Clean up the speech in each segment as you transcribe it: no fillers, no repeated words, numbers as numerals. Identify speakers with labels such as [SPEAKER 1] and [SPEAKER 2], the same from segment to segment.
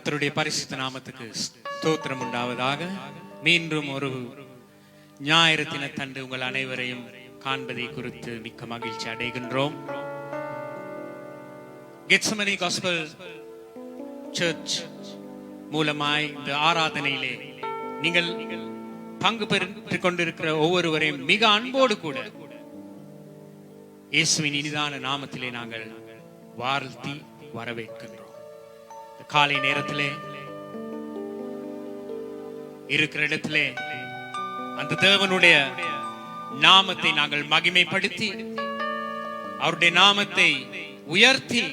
[SPEAKER 1] கர்த்தருடைய பரிசுத்த நாமத்துக்கு ஸ்தோத்திரம் உண்டாவதாக. மீண்டும் ஒரு ஞாயிறு தினத்தன்று உங்கள் அனைவரையும் காண்பதை குறித்து மிக்க மகிழ்ச்சி அடைகின்றோம். கெத்செமனே காஸ்பல் சர்ச் மூலமாய் இந்த ஆராதனையிலே நீங்கள் பங்கு பெற்றுக் கொண்டிருக்கிற ஒவ்வொருவரையும் மிக அன்போடு கூட இயேசுவின் இனிதான நாமத்திலே நாங்கள் வாழ்த்தி வரவேற்கின்றோம். காலை நேரத்திலே இருக்கிற இடத்திலே அந்த தேவனுடைய நாமத்தை நாங்கள் மகிமைப்படுத்தி அவருடைய நாமத்தை உயர்த்தி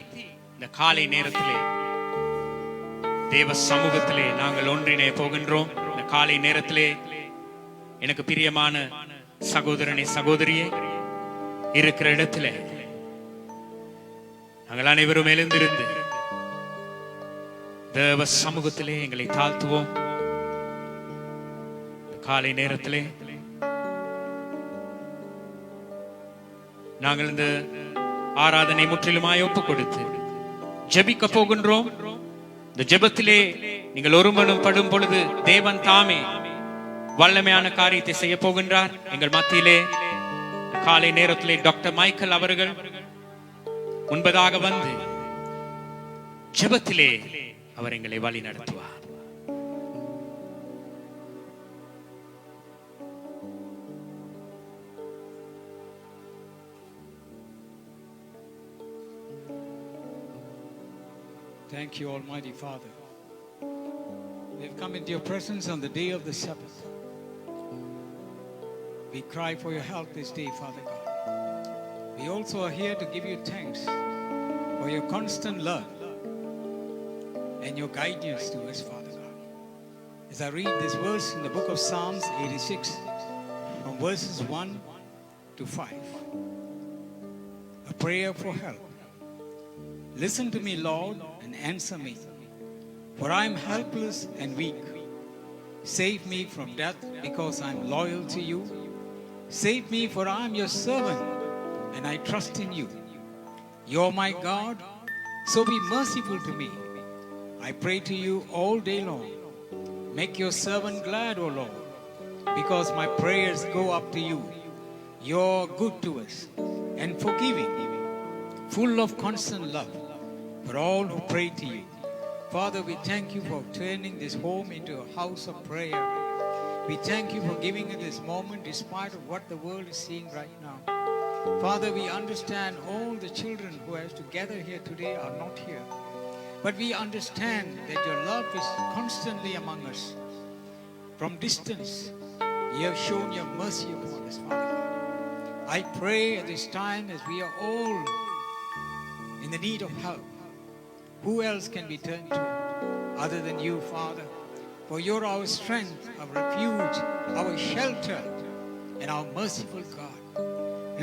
[SPEAKER 1] இந்த காலை நேரத்திலே தேவ சமூகத்திலே நாங்கள் ஒன்றிணை போகின்றோம். இந்த காலை நேரத்திலே எனக்கு பிரியமான சகோதரனே சகோதரியே இருக்கிற இடத்திலே நாங்கள் அனைவரும் எழுந்திருந்து தேவ சமூகத்திலே எங்களை தாழ்த்துவோம். காலை நேரத்திலே நாங்கள் இந்த ஆராதனை முற்றிலுமாய் ஒப்பு கொடுத்து ஜெபிக்க போகின்றோம். இந்த ஜெபத்திலே நீங்கள் ஒருமனம் படும் பொழுது தேவன் தாமே வல்லமையான காரியத்தை செய்ய போகின்றார். எங்கள் மத்தியிலே காலை நேரத்திலே டாக்டர் மைக்கேல் அவர்கள் முன்பதாக வந்து ஜெபத்திலே அவர் எங்களை வழி நடத்துவார்.
[SPEAKER 2] Thank you, Almighty Father. We have come into your presence on the day of the Sabbath. We cry for your help this day, Father God. We also are here to give you thanks for your constant love and your guidance to us, Father God. As I read this verse in the book of Psalms 86, from verses 1 to 5, a prayer for help. Listen to me, Lord, and answer me, for I am helpless and weak. Save me from death, because I am loyal to you. Save me, for I am your servant, and I trust in you. You are my God, so be merciful to me. I pray to you all day long. Make your servant glad, O Lord, because my prayers go up to you. You are good to us and forgiving, full of constant love for all who pray to you. Father, we thank you for turning this home into a house of prayer. We thank you for giving us this moment despite of what the world is seeing right now. Father, we understand all the children who have to gather here today are not here. But we understand that your love is constantly among us. From distance, you have shown your mercy upon us, Father God. I pray at this time as we are all in the need of help. Who else can we turn to other than you, Father? For you're our strength, our refuge, our shelter, and our merciful God.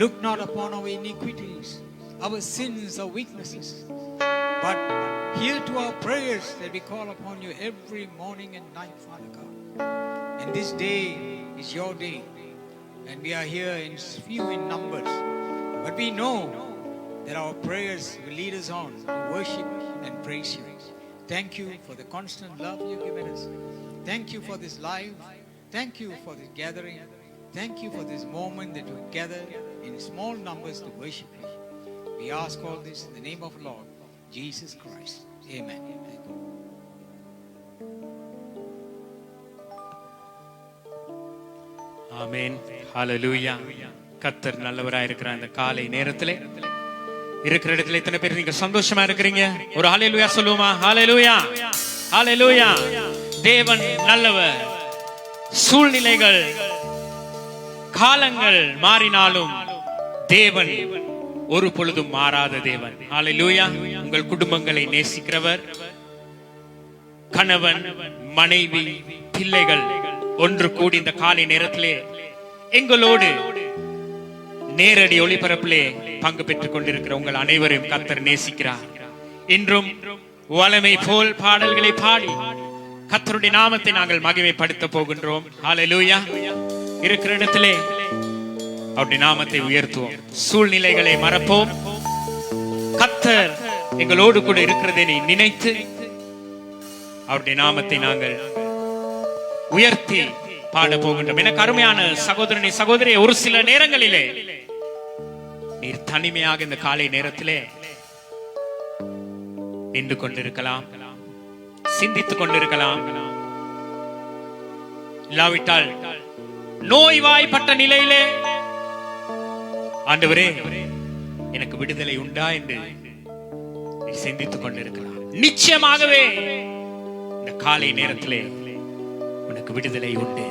[SPEAKER 2] Look not upon our iniquities, our sins, our weaknesses, but hear to our prayers that we call upon you every morning and night, Father God. And this day is your day, and we are here in few in numbers, but we know that our prayers will lead us on to worship and praise you. Thank you for the constant love you've given us. Thank you for this life. Thank you for this gathering. Thank you for this moment that we gather in small numbers to worship you. We ask all this in the name of Lord Jesus Christ. Amen.
[SPEAKER 1] ஆமென். ஹல்லேலூயா. கர்த்தர் நல்லவராய் இருக்கிற இந்த காலை நேரத்திலே இருக்கிற இடத்துல எத்தனை பேர் நீங்க சந்தோஷமா இருக்கிறீங்க? ஒரு ஹல்லேலூயா சொல்லுவோமா? ஹல்லேலூயா, ஹல்லேலூயா. தேவன் நல்லவர். சூழ்நிலைகள் காலங்கள் மாறினாலும் தேவன் ஒரு பொழுதும் மாறாத தேவன். ஹல்லேலூயா. உங்கள் குடும்பங்களை நேசிக்கிறவர். கணவன், மனைவி, பிள்ளைகள் ஒன்று கூடி இந்த காலை நேரத்திலே எங்களோடு நேரடி ஒளிபரப்பிலே பங்கு பெற்றுக் கொண்டிருக்கிற உங்கள் அனைவரையும் கர்த்தர் நேசிக்கிறார். இன்றும் வளமை போல் பாடல்களை பாடி கர்த்தருடைய நாமத்தை நாங்கள் மகிமைப்படுத்த போகின்றோம். ஹல்லேலூயா. இருக்கிற இடத்திலே அவருடைய நாமத்தை உயர்த்துவோம். சூழ்நிலைகளை மறப்போம். கர்த்தர் எங்களோடு கூட இருக்கிறதை நினைத்து அவருடைய நாமத்தை நாங்கள் உயர்த்தி பாட போகின்றோம். எனக்கு அருமையான சகோதரனை சகோதரி, ஒரு சில நேரங்களிலே நீர் தனிமையாக இந்த காலை நேரத்திலே நின்று கொண்டிருக்கலாம், சிந்தித்துக் கொண்டிருக்கலாம். இல்லாவிட்டால் நோய்வாய்ப்பட்ட நிலையிலே ஆண்டவரே எனக்கு விடுதலை உண்டா என்று சிந்தித்துக் கொண்டிருக்கலாம். நிச்சயமாகவே இந்த காலை நேரத்திலே உனக்கு விடுதலை உண்டு.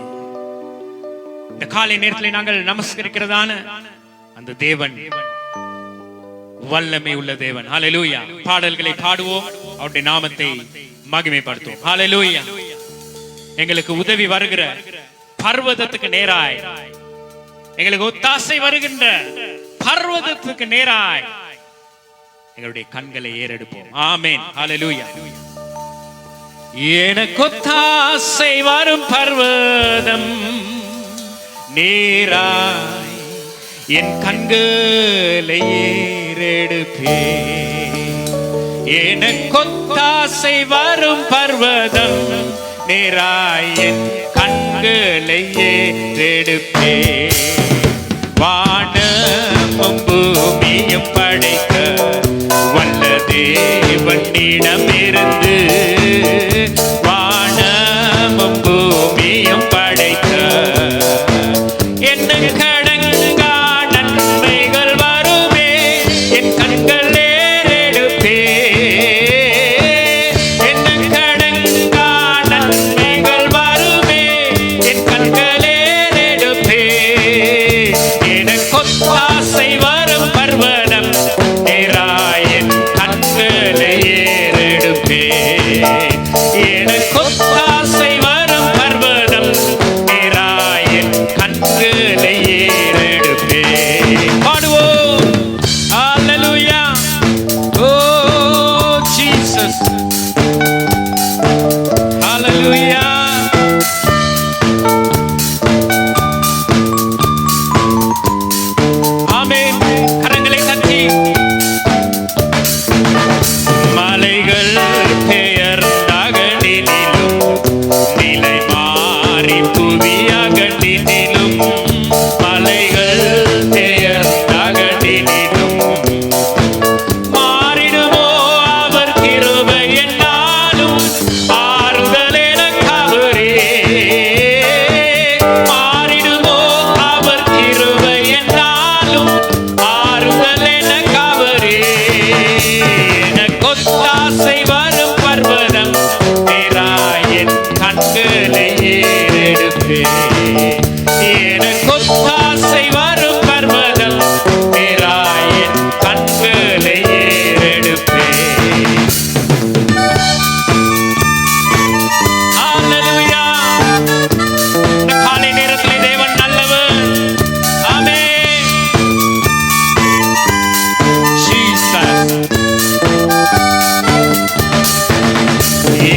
[SPEAKER 1] இந்த காலை நேரத்திலே நாங்கள் நமஸ்கரிக்கிறதான அந்த தேவன் வல்லமை உள்ள தேவன். ஹல்லேலூயா. பாடல்களை பாடுவோம், அவருடைய நாமத்தை மகிமைப்படுத்துவோம். ஹல்லேலூயா. எங்களுக்கு உதவி வருகிற பர்வதத்துக்கு நேராய், எங்களுக்கு ஒத்தாசை வருகின்ற பர்வதத்துக்கு நேராய் எங்களுடைய கண்களை ஏறெடுப்போம். ஆமென். ஹல்லேலூயா. எனக்கு ஒத்தாசை வரும் பர்வதம் நேராய் என் கண்களை ஏறெடுப்பே. எனக்கு ஒத்தாசை வரும் பர்வதம் நேராய் என் கண்களை ஏறெடுப்பே. வானமும் பூமியும் படைக்க வல்ல தேவனிடமிருந்து, வானமும் பூமியும் படைக்க என்ன கடங்கா நன்மைகள் வருமே, என் கண்கள் ஏறெடுப்பே. என்ன கடங்கா நன்மைகள் வருமே, என் கண்கள் ஏறெடுப்பே. எனக்கு ஒத்தாசை வரும் பர்வதம் நேராய் என் கண்களை ஏறெடுப்பே. எனக்கு ஒத்தாசை வரும் பர்வதம் நேராய் என் கண்களை ஏறெடுப்பே. பாடுவோம். ஹல்லேலூயா. ஓ ஜீசஸ். ஹல்லேலூயா. ஆமென். கரங்களை தட்டி மலைகள் பெயர்ந்தகனிலும் நிலை மாறி புவியகனிலும், மலைகள் பெயர்ந்தகனிலும் மாறிடுமோ அவர் கிருபை என்னாலும், ஆறுதல் எனக்கு அவரே. மாறிடுமோ அவர் கிருபை என்னாலும், ஆறுதல் எனக்கு அவரே. எனக்கு ஒத்தாசை வரும் பர்வதம் நேராய் என் கண்களை ஏறெடுப்பே. எனக்கு ஒத்தாசை வரும் பர்வதம் நேராய் என் கண்களை ஏறெடுப்பே. ஹல்லேலூயா. இந்த காலை நேரத்தில் தேவன் நல்லவர். ஆமென். ஜீசஸ்.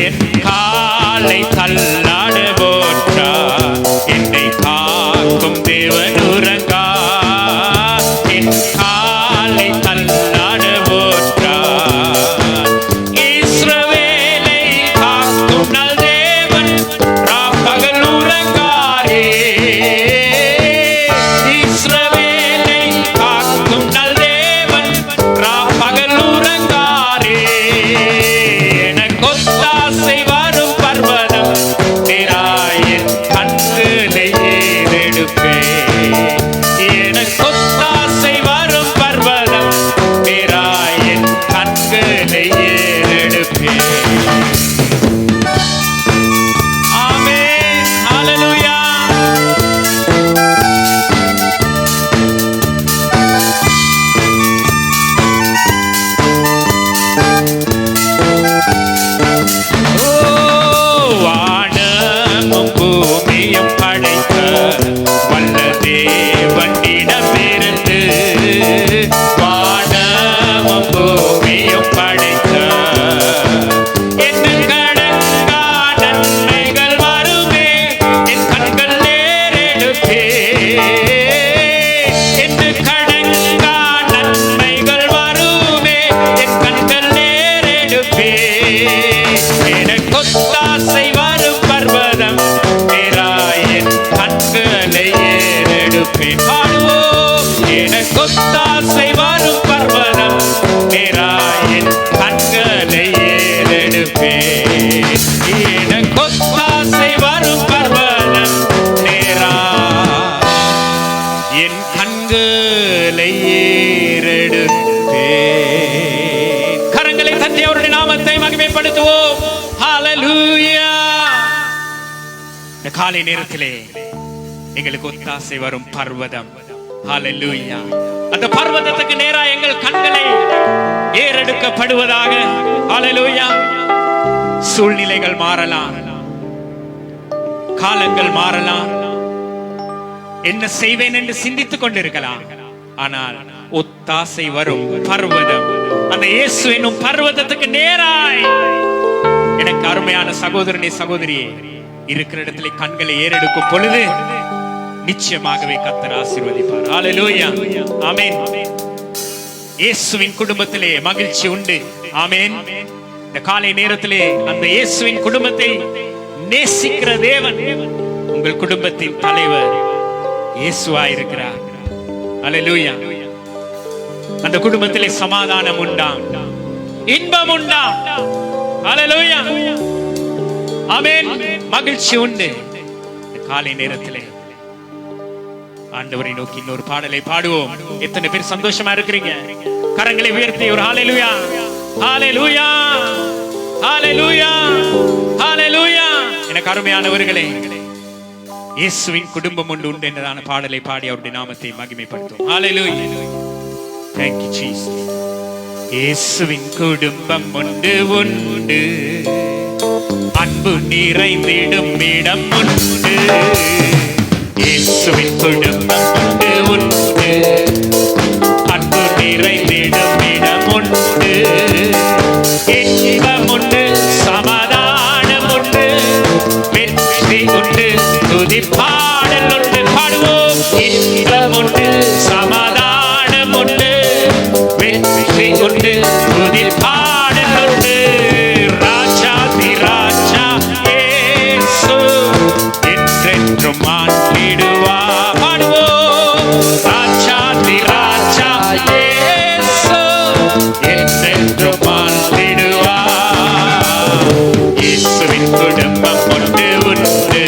[SPEAKER 1] என் காலை தள்ளாட போற்றா, என்னை காக்கும் தேவன் உறங்கா. என் காலை தள்ளாட போற்றா, இஸ்ரவேலை காக்கும் நல் தேவன் ராப்பகல் உறங்காரே. இஸ்ரவேலை காக்கும் நல் தேவன் ராப்பகல் உறங்காரே. எனக்கு ஒத்தாசை வரும் பர்வதம் இந்த காலை நேரத்திலே எங்களுக்கு ஒத்தாசை வரும் பர்வதம். ஹல்லேலூயா. அந்த பர்வதத்துக்கு நேரா எங்கள் கண்களை ஏறெடுக்கப்படுவதாக. ஹல்லேலூயா. சூழ்நிலைகள் மாறலாம், காலங்கள் மாறலாம், என்ன செய்வேன் என்று சிந்தித்துக் கொண்டிருக்கலாம். ஆனால் ஒத்தாசை வரும் பர்வதம், அந்த இயேசு என்னும் பர்வதத்துக்கு நேராய் எனக்கு அருமையான சகோதரனே சகோதரியே இருக்கிற இடத்துல கண்களை ஏறெடுக்கும் பொழுது நிச்சயமாகவே கர்த்தர் ஆசீர்வதிப்பார். ஹல்லேலூயா. ஆமென். இயேசுவின் குடும்பத்திலே மகிழ்ச்சி உண்டு. ஆமென். இந்த காலை நேரத்திலே அந்த இயேசுவின் குடும்பத்தை நேசிக்கிற தேவன் உங்கள் குடும்பத்தின் தலைவர் இயேசுவாய் இருக்கிறார். ஹல்லேலூயா. அந்த குடும்பத்திலே சமாதானம் உண்டாம், இன்பம் உண்டாம். ஹல்லேலூயா. ஆமென். மகிழ்ச்சி உண்டு. இந்த காலை நேரத்திலே ஆண்டவரை நோக்கி இன்னொரு பாடலை பாடுவோம். எத்தனை பேர் சந்தோஷமா இருக்கிறீங்க? கரங்களை உயர்த்தி ஒரு ஹல்லேலூயா, ஹல்லேலூயா, ஹல்லேலூயா, ஹல்லேலூயா. எனக்கு அருமையானவர்களே, இயேசுவின் குடும்பம் உண்டு என்றதான பாடலை பாடி அவருடைய நாமத்தை மகிமைப்படுத்தும். ஹல்லேலூயா. Thank you Jesus. இயேசுவின் குடும்பம் உண்டு, அன்பு நிறைந்திடும் இடம் உண்டு. இயேசுவின் குடும்பம் உண்டு, அன்பு நிறைந்திடும் இடம் உண்டு. இன்பம் உண்டு, சமாதானம் உண்டு, வெற்றி உண்டு, துதி பாடல் உண்டு. பாடுவோம். இன்பம் உண்டு, சமாதானம் உண்டு, வெற்றி உண்டு, துதி பாடல் உண்டு. ராஜாதி ராஜா இயேசு என்றென்றும் ஆண்டிடுவார். பாடுவோம். ராஜாதி ராஜா இயேசு என்றென்றும் ஆண்டிடுவார். இயேசுவின் குடும்பம் உண்டு,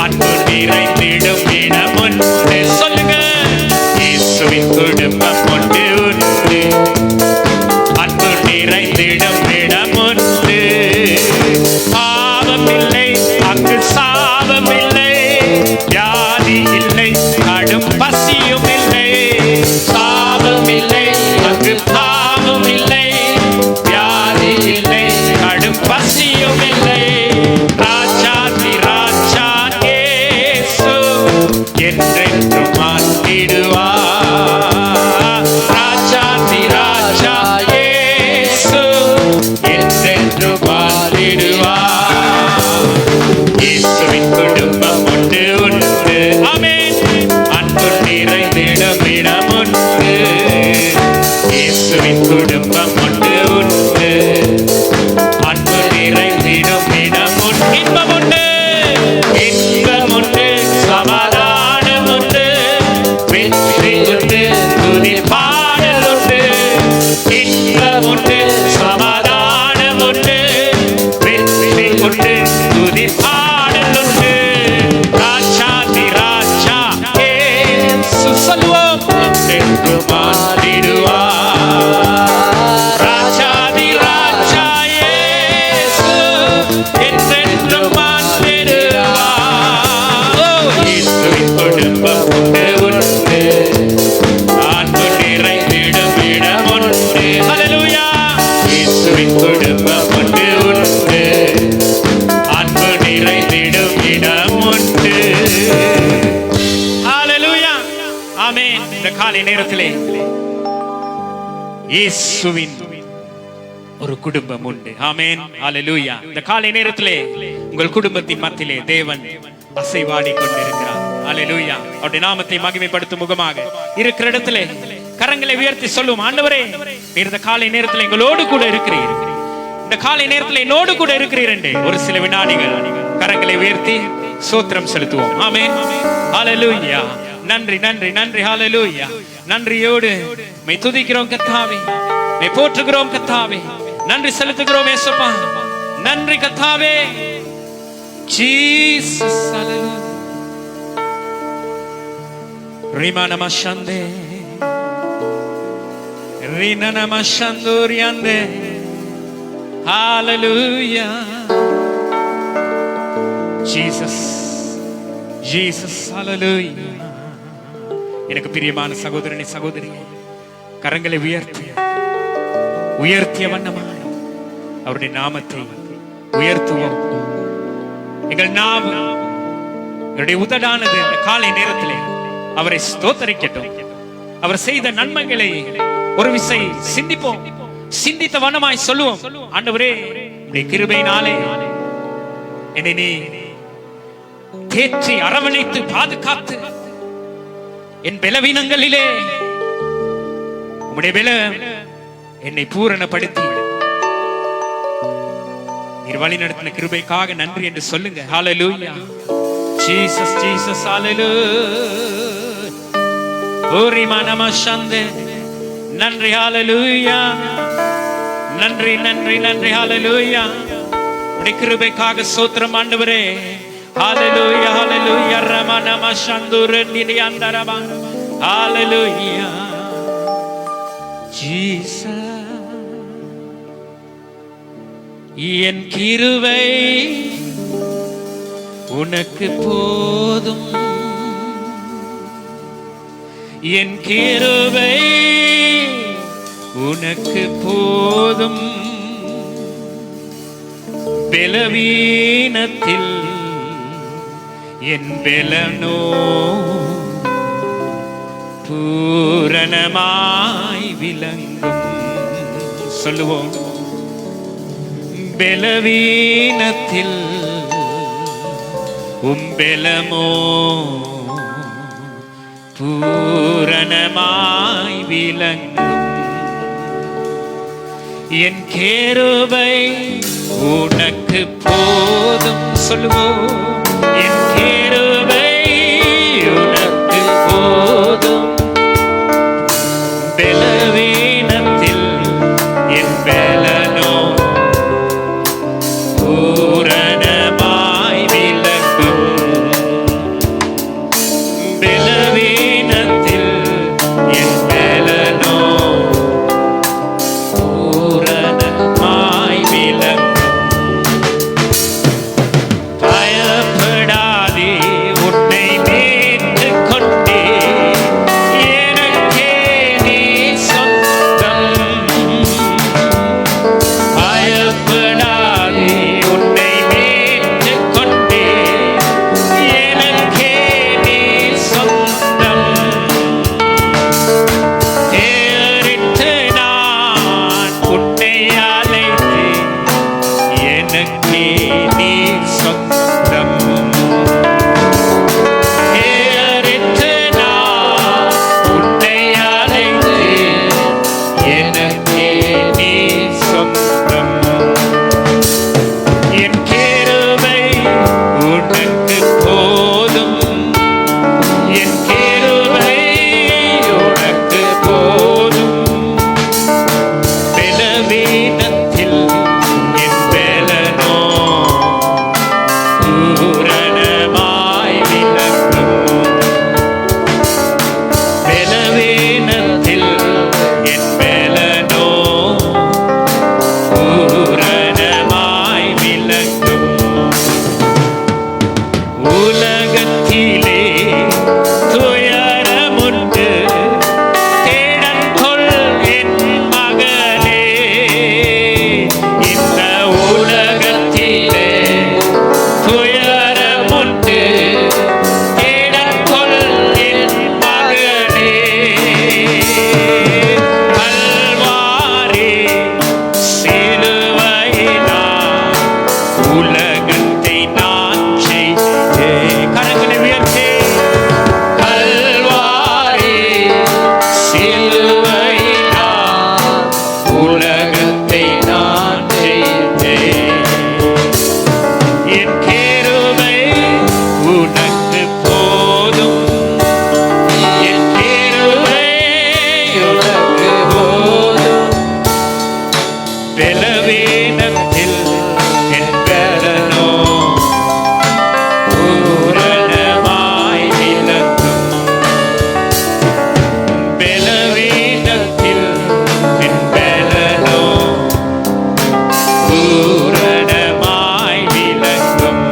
[SPEAKER 1] அன்பு நிறைந்திடும் இடம் உண்டு. சொல்லுங்க. இயேசுவின் குடும்பம் உண்டு, அன்பு நிறைந்திடும் இடம் உண்டு. பாவம் இல்லை, அங்கு சாபம் இல்லை, வியாதி இல்லை, கடும் பசியும் இல்லை. சாபம் இல்லை, அங்கு பாவம் இல்லை, வியாதி இல்லை, கடும் பசியும் இல்லை. ராஜாதி ராஜா இயேசு என்றென்றும் ஆண்டிடுவார். ராஜாதி ராஜா இயேசு என்றென்றும் ஆண்டிடுவார். இயேசுவின் குடும்பம் உண்டு. ஆமென். அன்பு நிறைந்திடும் இடம் உண்டு. இயேசுவின் குடும்பம் உண்டு, அன்பு நிறைந்திடும் இடம் உண்டு. இன்பம் உண்டு, இன்பம் உண்டு, சமாதானம் உண்டு, வெற்றி உண்டு, துதி பாடல் உண்டு. இன்பம் உண்டு, சமாதானம் உண்டு, வெற்றி உண்டு, துதி பாடல் உண்டு. ராஜாதி ராஜா இயேசு சொல்லுவோம். என்றென்றும் ஆண்டிடுவார். ராஜாதி ராஜா இயேசு என்றென்றும் ஆண்டிடுவார். இயேசுவின் குடும்பம் உண்டு, அன்பு நிறைந்திடும் இடம் உண்டு. ஹல்லேலூயா. இயேசுவின் குடும்பம் உண்டு, அன்பு நிறைந்திடும் இடம் உண்டு. ஹல்லேலூயா. ஆமென். இந்த காலை நேரத்திலே இயேசுவின் ஒரு குடும்பம் உண்டு. ஆமென். ஹல்லேலூயா. இந்த காலை நேரத்திலே உங்கள் குடும்பத்தின் மத்தியிலே தேவன் அசைவாடி கொண்டிருக்கிறார். ஹல்லேலூயா. அவருடைய நாமத்தை மகிமைப்படுத்தும் முகமாக இருக்கிற இடத்திலே கரங்களை உயர்த்தி சொல்லும். ஆண்டவரே, நீர் இந்த காலை நேரத்தில் எங்களோடு கூட இருக்கிறீர். இந்த காலை நேரத்தில் என்னோடு கூட இருக்கிறீர் என்று ஒரு சில வினாடிகள் கரங்களை உயர்த்தி ஸ்தோத்திரம் செலுத்துவோம். ஆமென். ஹல்லேலூயா. நன்றி நன்றி நன்றி. ஹல்லேலூயா. நன்றியோடு மை துதிக்கிறோம் கர்த்தாவே, மை போற்றுகிறோம் கர்த்தாவே, நன்றி செலுத்துகிறோம் இயேசுப்பா. நன்றி கர்த்தாவே. ஜீசஸ். ஹல்லேலூயா. ரிமா நமஷந்தே, ரினா நமஷந்தோரியாந்தே. ஹல்லேலூயா. ஜீசஸ் ஜீசஸ் ஹalleluya. எனக்கு பிரியமான சகோதரனே சகோதரியே, கரங்களை உயர்த்திய வண்ணமாய் அவருடைய நாமத்தை உயர்த்துவோம். எங்கள் நாவு, எங்களுடைய உதடானது இந்த காலை நேரத்திலே அவரை ஸ்தோத்தரிக்கட்டும். அவர் செய்த நன்மைகளை ஒரு விசை சிந்திப்போம். சிந்தித்த வண்ணமாய் சொல்லுவோம், ஆண்டவரே உம்முடைய கிருபையினாலே என்னை நீ தேற்றி அரவணைத்து பாதுகாத்து என் பலவீனங்களிலே உம்முடைய பலம் என்னை பூரணப்படுத்தி நீர் வழி நடத்தின கிருபைக்காக நன்றி என்று சொல்லுங்க. ஹalleluya. ஜீசஸ் ஜீசஸ் ஹalleluya. ஓரி மனமஷந்தே நன்றி ஹalleluya. நன்றி நன்றி நன்றி ஹalleluya. உம்முடைய கிருபைக்காக ஸ்தோத்திரம் ஆண்டவரே. ஹalleluya ஹalleluya. ரமனமஷந்துர நிலியந்தரபா ஹalleluya. ஜீசஸ் என் கிருபை உனக்கு போதும், என் கிருபை உனக்கு போதும், பலவீனத்தில் என் பலனோ பூரணமாய் விளங்கும். சொல்லுவோம், பலவீனத்தில் பலமோ பூரணமாய் விளங்கும். என் கிருபை உனக்கு போதும். சொல்லுவோம், என் கிருபை உனக்கு போதும், பலவீனத்தில் என் பலனோ பூரணமாய் விளங்கும். பலவீனத்தில் என் பலனோ பூரணமாய் விளங்கும். பயப்படாதே, உன்னை மீட்டுக் கொண்டே, எனக்கே நீ சொந்தம். பயப்படாதே, உன்னை மீட்டுக் கொண்டே, எனக்கே நீ சொந்தம். தேறிட்டு நான் உன்னை அழைத்தேன், எனக்கே நீ சொந்தம். தேறிட்டு நான் உன்னை அழைத்தேன், எனக்கே நீ சொந்தம். என் கிருபை உனக்கு போதும், என் கிருபை உனக்கு போதும், பலவீனத்தில் என் பலனோ பூரணமாய் விளங்கும். பலவீனத்தில் என் பலனோ பூரணமாய் விளங்கும். உலகத்திலே துயரமுண்டு, தேடற்கொள் என் மகனே. இந்த உலகத்திலே துயரமுண்டு, தேடற்கொள் என் மகனே. கல்வாரி சிலுவையினால் உலகத்தை நான் ஜெயித்தேன். கரங்களை உயர்த்தி, கல்வாரி சிலுவையினால் உலகத்தை நான் ஜெயித்தேன். என் கிருபை உனக்கு போதும், என் கிருபை உனக்கு போதும், பலவீனத்தில் என் பலனோ பூரணமாய் விளங்கும். பலவீனத்தில் என் பலனோ பூரணமாய் விளங்கும்.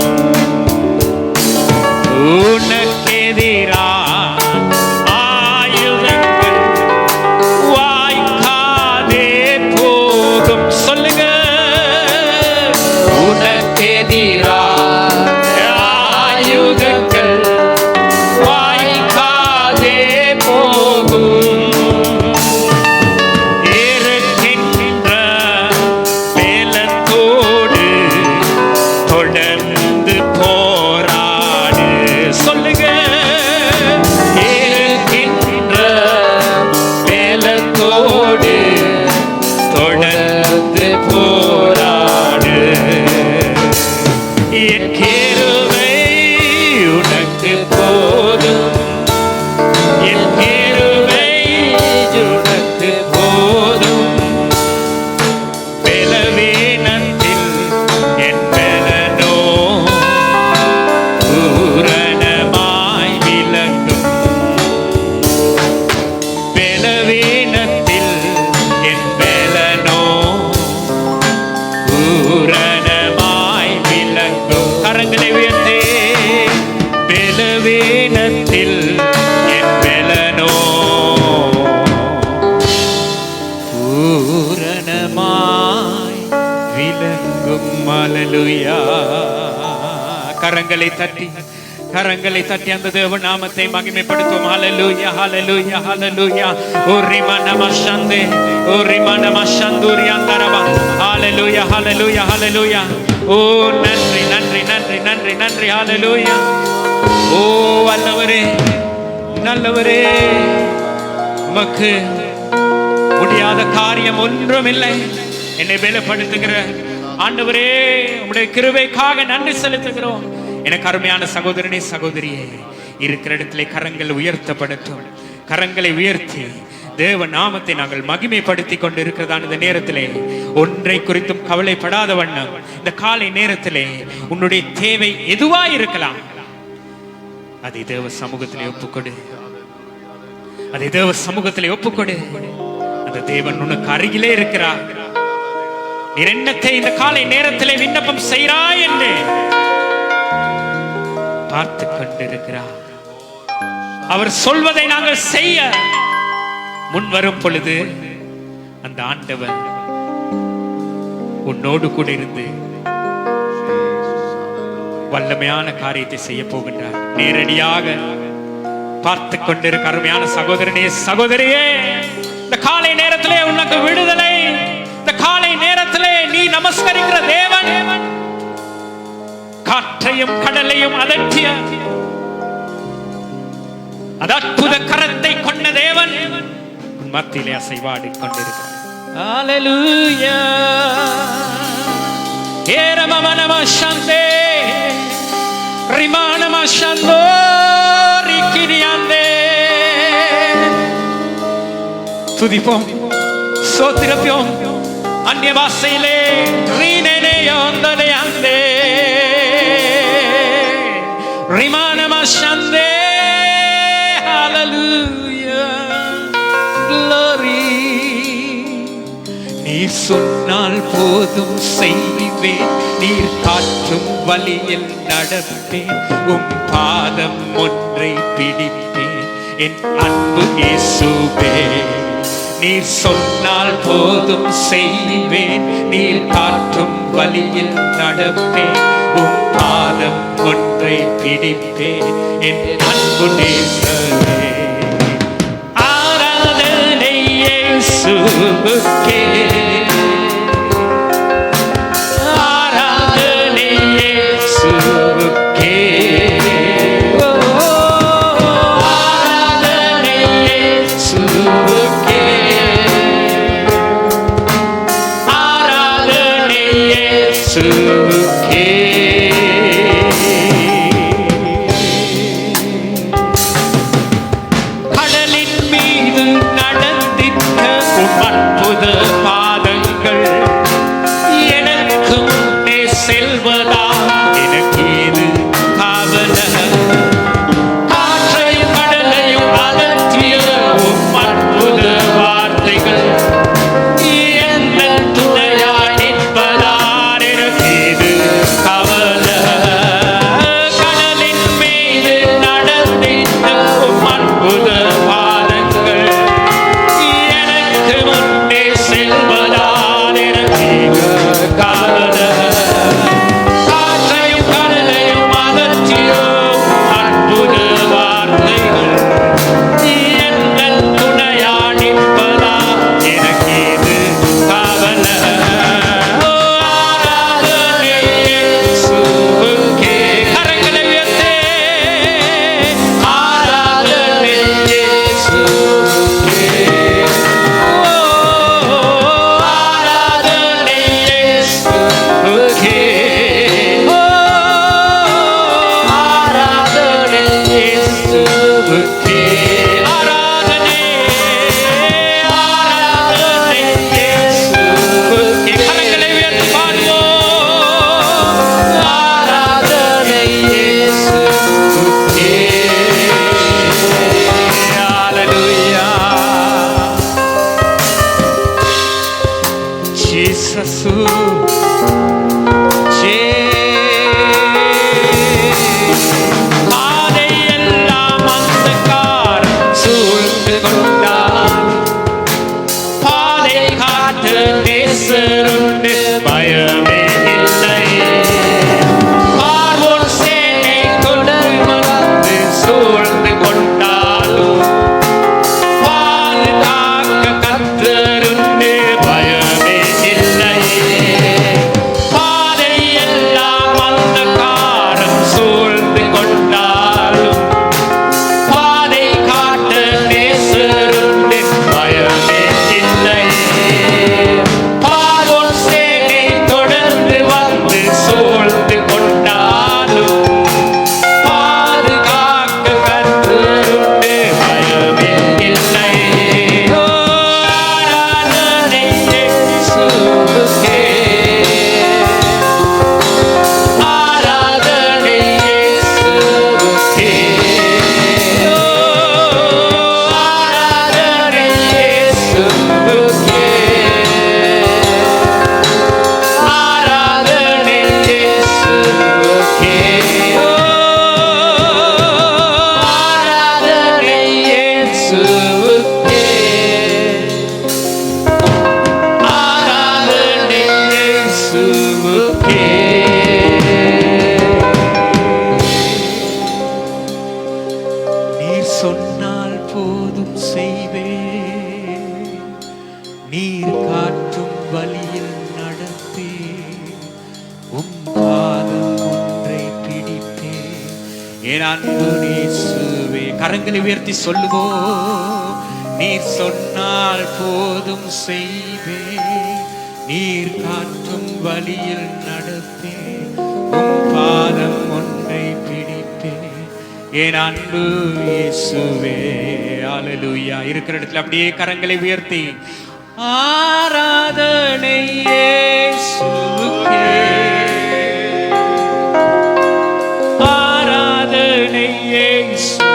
[SPEAKER 1] கிருபை உனக்கு போதும், என் கிருபை உனக்கு போதும். பலவீனத்தில் என் பலனோ பூரணமாய் விளங்கும். பலவீனத்தில் என் பலனோ பூரணமாய் விளங்கும். கரங்களை உயர்த்தே. பலவீனத்தில் என் பலனோ பூரணமாய் விளங்கும். அல்லேலூயா. கரங்களை தட்டி அந்த தேவ நாமத்தை மகிமைப்படுத்துவோம். ஹல்லேலூயா, ஹல்லேலூயா, ஹல்லேலூயா. ஓரிமா நமஷந்தே, ஓரிமா நமஷந்தூரி அந்தரவா. ஹல்லேலூயா, ஹல்லேலூயா, ஹல்லேலூயா. ஓ நன்றி, நன்றி, நன்றி, நன்றி, நன்றி. ஹல்லேலூயா. ஓ வல்லவரே, நல்லவரே, உமக்கு முடியாத காரியம் ஒன்றும் இல்லை. என்னை பலப்படுத்துகிற ஆண்டவரே, உம்முடைய கிருபைக்காக நன்றி செலுத்துகிறோம். எனக்கு அருமையான சகோதரனே, சகோதரியே, இருக்கிற இடத்திலே கரங்கள் உயர்த்தப்படட்டும். கரங்களை உயர்த்தி தேவ நாமத்தை நாங்கள் மகிமைப்படுத்தி கொண்டு இருக்கிறதான இந்த நேரத்திலே ஒன்றை குறித்தும் கவலைப்படாத வண்ணம் இந்த காலை நேரத்திலே உன்னுடைய தேவை எதுவாய் இருக்கலாம், அதை தேவ சமூகத்திலே ஒப்புக்கொடு. அதை தேவ சமூகத்திலே ஒப்புக்கொடு. அந்த தேவன் உனக்கு அருகிலே இருக்கிறார். நீ என்னத்தை இந்த காலை நேரத்திலே விண்ணப்பம் செய்கிறாய் என்று பார்த்து கொண்டிருக்கிறார். அவர் சொல்வதை நாங்கள் செய்ய முன் வரும் பொழுது அந்த ஆண்டவர் உன்னோடு கூட இருந்து வல்லமையான காரியத்தை செய்ய போகின்றார். நேரடியாக பார்த்து கொண்டிருக்க அருமையான சகோதரனே, சகோதரியே, இந்த காலை நேரத்திலே உனக்கு விடுதலை. இந்த காலை நேரத்திலே நீ நமஸ்கரிக்கிற தேவன், காற்றையும் கடலையும் அதட்டிய அற்புத கரத்தை கொண்ட தேவன் மத்தியிலே அசைவாடி கொண்டிருக்கிறார். ஹல்லேலூயா. ஏரமமனமஷந்தே ரிமானமஷந்தோ ரிக்கிரியாந்தே. துதிப்போம், ஸ்தோத்திரிப்போம். அந்நிய பாஷையிலே ரீனேனேயோந்தலேயாந்தே ரிமானமஷந்தே. Hallelujah, glory. நீர் சொன்னால் போதும் செய்வேன், நீர் காற்றும் வழியில் நடப்பேன், உம் பாதம் ஒன்றை பிடிப்பேன் என் அன்பு இயேசுவே. நீர் சொன்னால் போதும் செய்வேன், நீர் காற்றும் வழியில் நடப்பேன், உம் பாதம் ஒன்றை பிடிப்பேன் என் அன்பு நேசரே. ஆராதனை இயேசுவுக்கே, ஆராதனை இயேசுவுக்கே, ஆராதனை இயேசுவுக்கே, ஆராதனை இயேசுவுக்கே. கடலின் மீது நடந்திட்ட உம் அற்புத பாதங்கள் என் அன்பு இயேசுவே. கரங்களை உயர்த்தி சொல்லுவோம். நீர் சொன்னால் போதும் செய்வேன், நீர் காட்டும் வழியில் நடப்பேன், உம் பாதம் ஒன்றை பிடிப்பேன், என் அன்பு இயேசுவே. அல்லேலூயா. இருக்கிற இடத்துல அப்படியே கரங்களை உயர்த்தி ஆராதனை இயேசுவுக்கே, ஆராதனை இயேசுவுக்கே,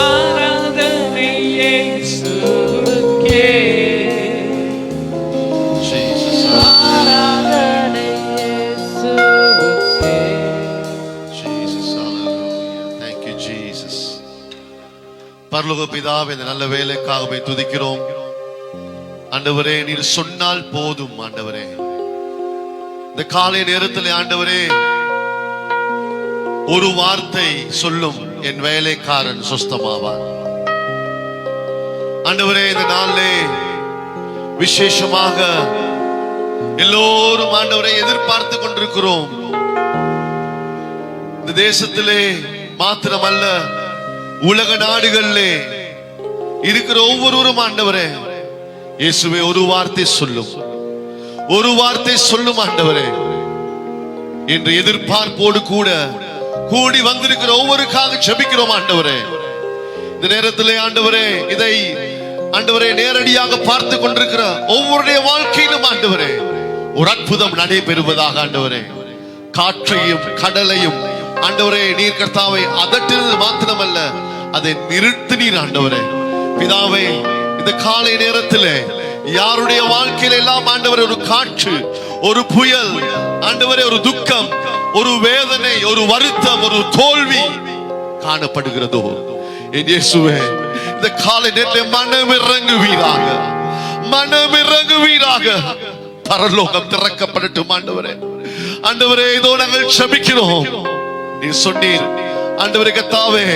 [SPEAKER 1] ஆராதனை இயேசுவுக்கே, ஆராதனை இயேசுவுக்கே.
[SPEAKER 3] Jesus, hallelujah. Thank you, Jesus. பரலோக பிதாவே, இந்த நல்ல வேலைக்காகவே துதிக்கிறோம் ஆண்டவரே. நீர் சொன்னால் போதும் ஆண்டவரே. இந்த காலை நேரத்தில் ஆண்டவரே, ஒரு வார்த்தை சொல்லும் என் வேலைக்காரன் சொஸ்தமாவான். ஆண்டவரே, இந்த நாளிலே விசேஷமாக எல்லோரும் ஆண்டவரை எதிர்பார்த்து கொண்டிருக்கிறோம். இந்த தேசத்திலே மாத்திரமல்ல, உலக நாடுகளிலே இருக்கிற ஒவ்வொருவரும் ஆண்டவரே, இயேசுவே ஒரு வார்த்தை சொல்லும், ஒரு வார்த்தை சொல்லும் ஆண்டவரே. என்று எதிர்பார்ப்போடு கூட கூடி வந்திருக்கிற ஒவ்வொருக்காக ஜெபிக்கிறோம் ஆண்டவரே. இந்த நேரத்திலே ஆண்டவரே, இதை ஆண்டவரே நேரடியாக பார்த்து கொண்டிருக்கிற ஒவ்வொருடைய வாழ்க்கையிலும் ஆண்டவரே ஒரு அற்புதம் நடைபெறுவதாக ஆண்டவரே. காற்றையும் கடலையும் ஆண்டவரே நீர் கர்த்தாவை அதட்டினது மாத்திரமல்ல, அதை நிறுத்தினீர் ஆண்டவரே. பிதாவே, இந்த காலை நேரத்திலே யாருடைய வாழ்க்கையில எல்லாம் ஆண்டவரே ஒரு காற்று, ஒரு புயல் ஆண்டவரே, ஒரு துக்கம், ஒரு வேதனை, ஒரு வருத்தம், ஒரு தோல்வி காணப்படுகிறதோ, என் இயேசுவே, இந்த காலை நேரத்தில் மனமிறங்குவீராக, மனமிறங்குவீராக. பரலோகம் திறக்கப்படட்டும் ஆண்டவரே. ஆண்டவரே, இதோ நாங்கள் ஜெபிக்கிறோம். நீ சொன்னீர் ஆண்டவரே கர்த்தாவே,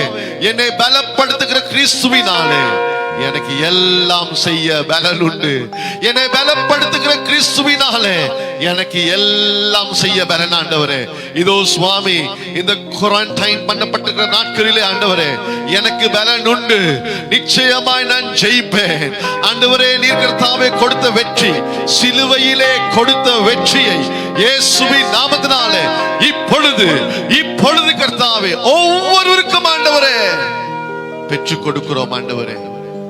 [SPEAKER 3] என்னை பலப்படுத்துகிற கிறிஸ்துவினாலே எனக்கு எல்லாம் செய்ய பலன் உண்டு. என்னை பலப்படுத்துகிற கிறிஸ்துவினாலே எனக்கு எல்லாம் செய்ய பலன் ஆண்டவரே. இதோ சுவாமி, இந்த குவாரண்டைன் பண்ணப்பட்டிருக்கிற நாட்களிலே ஆண்டவரே எனக்கு பலன் உண்டு. நிச்சயமாய் நான் ஜெயிப்பேன் ஆண்டவரே. நீர் கர்த்தாவே கொடுத்த வெற்றி, சிலுவையிலே கொடுத்த வெற்றியை இயேசுவின் நாமத்தினாலே இப்பொழுது இப்பொழுது கர்த்தாவே ஒவ்வொருவருக்கும் ஆண்டவரே பெற்றுக் கொடுக்கிறோம் ஆண்டவரே.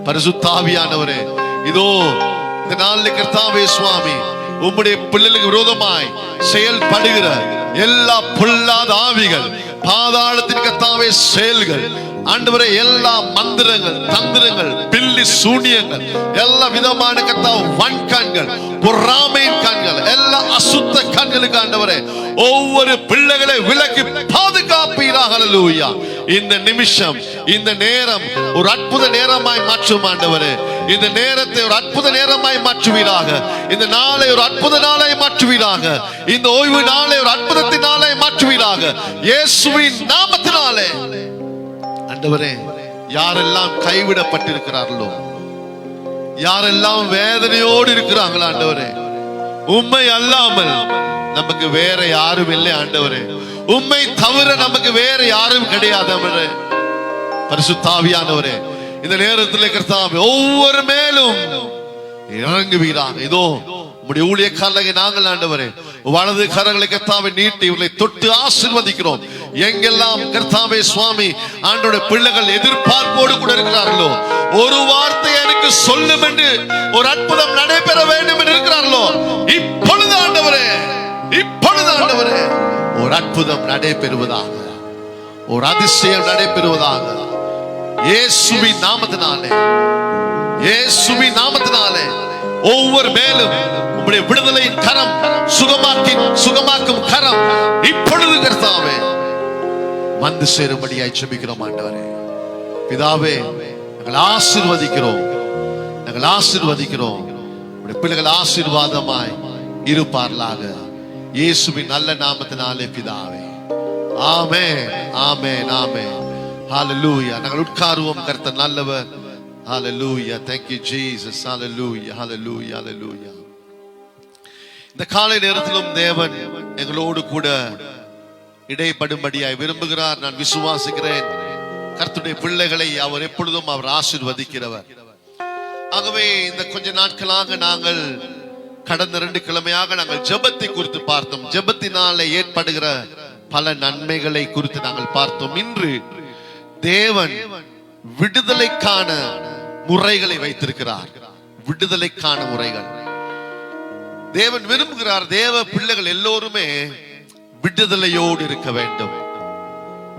[SPEAKER 3] பரிசுத்த ஆவியானவரே, இதோ இந்த நாளில் கர்த்தாவே சுவாமி, உம்முடைய பிள்ளைகளுக்கு விரோதமாய் செயல்படுகிற எல்லா பொல்லாத ஆவிகள், பாதாளத்தின் கர்த்தாவே செயல்கள் ஆண்டவரே, எல்லா மந்திரங்கள், தந்திரங்கள், பில்லி சூனியங்கள், எல்லா விதமான கர்த்தாவே வன்கண்கள், பொறாமையின் கண்கள், எல்லா அசுத்த கண்களுக்கு ஆண்டவரே ஒவ்வொரு பிள்ளைகளை விலக்கி பாதுகாப்பீராக. அல்லேலூயா. இந்த நிமிஷம், இந்த நேரம் ஒரு அற்புத நேரமாய் மாற்றும் ஆண்டவரே. இந்த நேரத்தை ஒரு அற்புத நேரமாய் மாற்றுவீராக. இந்த நாளை ஒரு அற்புத நாளாய் மாற்றுவீராக. இந்த ஓய்வு நாளை ஒரு அற்புதத்தின் நாளாய் மாற்றுவீராக. இயேசுவின் நாமத்தினாலே ஆண்டவரே, யாரெல்லாம் கைவிடப்பட்டிருக்கிறார்களோ, யாரெல்லாம் வேதனையோடு இருக்கிறாங்களோ ஆண்டவரே, உம்மை அல்லாமல் நமக்கு வேற யாரும் இல்லை ஆண்டவரே. உம்மை தவிர நமக்கு வேற யாரும் கிடையாது ஆண்டவரே. பரிசுத்த ஆவியானவரே, இந்த நேரத்தில் கர்த்தாவே ஒவ்வொரு மேலும் இறங்குவீராக. இதோ உம்முடைய ஊழியக்காரர்களாகிய நாங்கள் ஆண்டவரே வலது கரங்களை கர்த்தாவே நீட்டி இவர்களை தொட்டு ஆசீர்வதிக்கிறோம். எங்கெல்லாம் கர்த்தாவே சுவாமி ஆண்டவருடைய பிள்ளைகள் எதிர்பார்ப்போடு கூட இருக்கிறார்களோ, ஒரு வார்த்தை எனக்கு சொல்லும் என்று ஒரு அற்புதம் நடைபெற வேண்டும் என்று இருக்கிறார்களோ, இப்பொழுது ஆண்டவரே, இப்பொழுது ஆண்டவரே ஒரு அற்புதம் நடைபெறுவதாக, ஒரு அதிசயம் நடைபெறுவதாக. இயேசுவின் நாமத்தினாலே, இயேசுவின் நாமத்தினாலே ஒவ்வொரு மேலும் உம்முடைய விடுதலையின் கரம், சுகமாக்கும் கரம் இப்பொழுது கர்த்தாவே வந்து சேரும்படியாய் ஜெபிக்கிறோம் ஆண்டவரே. பிதாவே, நாங்கள் ஆசீர்வதிக்கிறோம், நாங்கள் ஆசீர்வதிக்கிறோம். உம்முடைய பிள்ளைகள் ஆசீர்வாதமாய் இருப்பார்களாக, இயேசுவின் நல்ல நாமத்தினாலே பிதாவே. ஆமென், ஆமென், ஆமென். ஹalleluya. நாங்கள் உட்காருவோம். கர்த்தர் நல்லவர். Hallelujah. Thank you Jesus. Hallelujah. Hallelujah. Hallelujah. இந்த காலை நேரத்திலும் தேவன் எங்களோடு கூட இடைப்படும்படியாய் விரும்புகிறார். நான் விசுவாசிக்கிறேன். கர்த்தருடைய பிள்ளைகளை அவர் எப்பொழுதும் அவர் ஆசீர்வதிக்கிறவர். ஆகவே இந்த கொஞ்ச நாட்களாக நாங்கள் கடந்த 2 கிழமையாக நாங்கள் ஜெபத்தை குறித்து பார்த்தோம். ஜெபத்தினாலே ஏற்படுகிற பல நன்மைகளை குறித்து நாங்கள் பார்த்தோம். இன்று தேவன் விடுதலைக்கான முறைகளை வைத்திருக்கிறார். விடுதலைக்கான முறைகள் தேவன் விரும்புகிறார். தேவ பிள்ளைகள் எல்லோருமே விடுதலையோடு இருக்க வேண்டும்,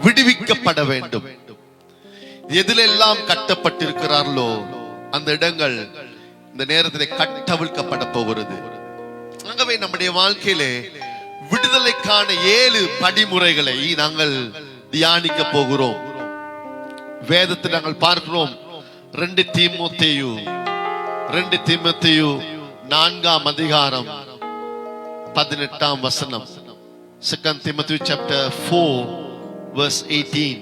[SPEAKER 3] விடுவிக்கப்பட வேண்டும். எதிலெல்லாம் கட்டப்பட்டிருக்கிறார்களோ அந்த இடங்கள் இந்த நேரத்தில் கட்டவிழ்க்கப்பட போகிறது. ஆகவே நம்முடைய வாழ்க்கையிலே விடுதலைக்கான 7 படிமுறைகளை நாங்கள் தியானிக்க போகிறோம். வேதத்தில் நாங்கள் பார்க்கிறோம். 2 தீமோத்தேயு 4ஆம் அதிகாரம் 18ஆம் வசனம். 2 Timothy chapter 4 verse 18.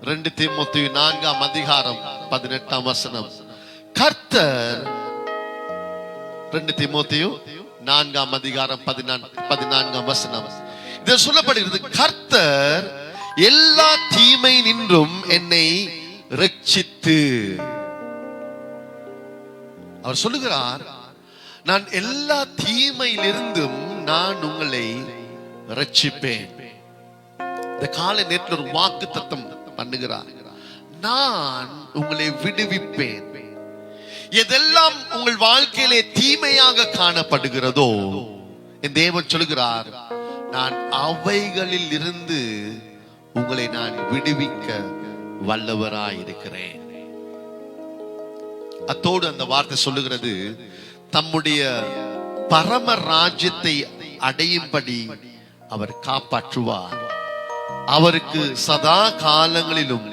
[SPEAKER 3] 2 தீமோத்தேயு 4ஆம் அதிகாரம் 18ஆம் வசனம். கர்த்தர் 2 தீமோத்தேயு 4ஆம் அதிகாரம் 14ஆம் வசனம். இதில் சொல்லப்படுகிறது, கர்த்தர் எல்லா தீமை நின்றும் என்னை ரட்சித்து. அவர் சொல்லுகிறார், நான் எல்லா தீமையிலிருந்தும் நான் உங்களை ரட்சிப்பேன். இந்த காலை நேரத்தில் ஒரு வாக்கு தத்தம் பண்ணுகிறார். நான் உங்களை விடுவிப்பேன். எதெல்லாம் உங்கள் வாழ்க்கையிலே தீமையாக காணப்படுகிறதோ என் தேவன் சொல்கிறார், நான் அவைகளில் இருந்து உங்களை நான் விடுவிக்க வல்லவராயிருக்கிறேன். அத்தோடு அந்த வார்த்தை சொல்லுகிறது, தம்முடைய பரம ராஜ்யத்தை அடையும்படி அவர் காப்பாற்றுவார். அவருக்கு சதா காலங்களிலும்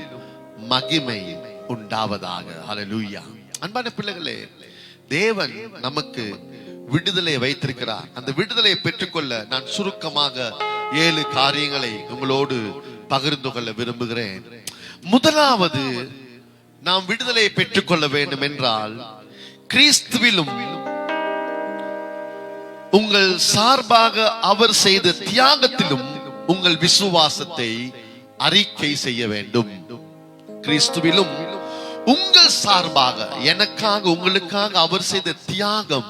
[SPEAKER 3] மகிமை உண்டாவதாக. ஹல்லேலூயா. அன்பான பிள்ளைகளே, தேவன் நமக்கு விடுதலை வைத்திருக்கிறார். அந்த விடுதலையை பெற்றுக்கொள்ள நான் சுருக்கமாக 7 காரியங்களை உங்களோடு பகிர்ந்து கொள்ள விரும்புகிறேன். முதலாவது, நாம் விடுதலையை பெற்றுக்கொள்ள வேண்டும் என்றால் கிறிஸ்துவிலும் உங்கள் சார்பாக அவர் செய்த தியாகத்திலும் உங்கள் விசுவாசத்தை அறிக்கை செய்ய வேண்டும். கிறிஸ்துவிலும் உங்கள் சார்பாக, எனக்காக உங்களுக்காக அவர் செய்த தியாகம்,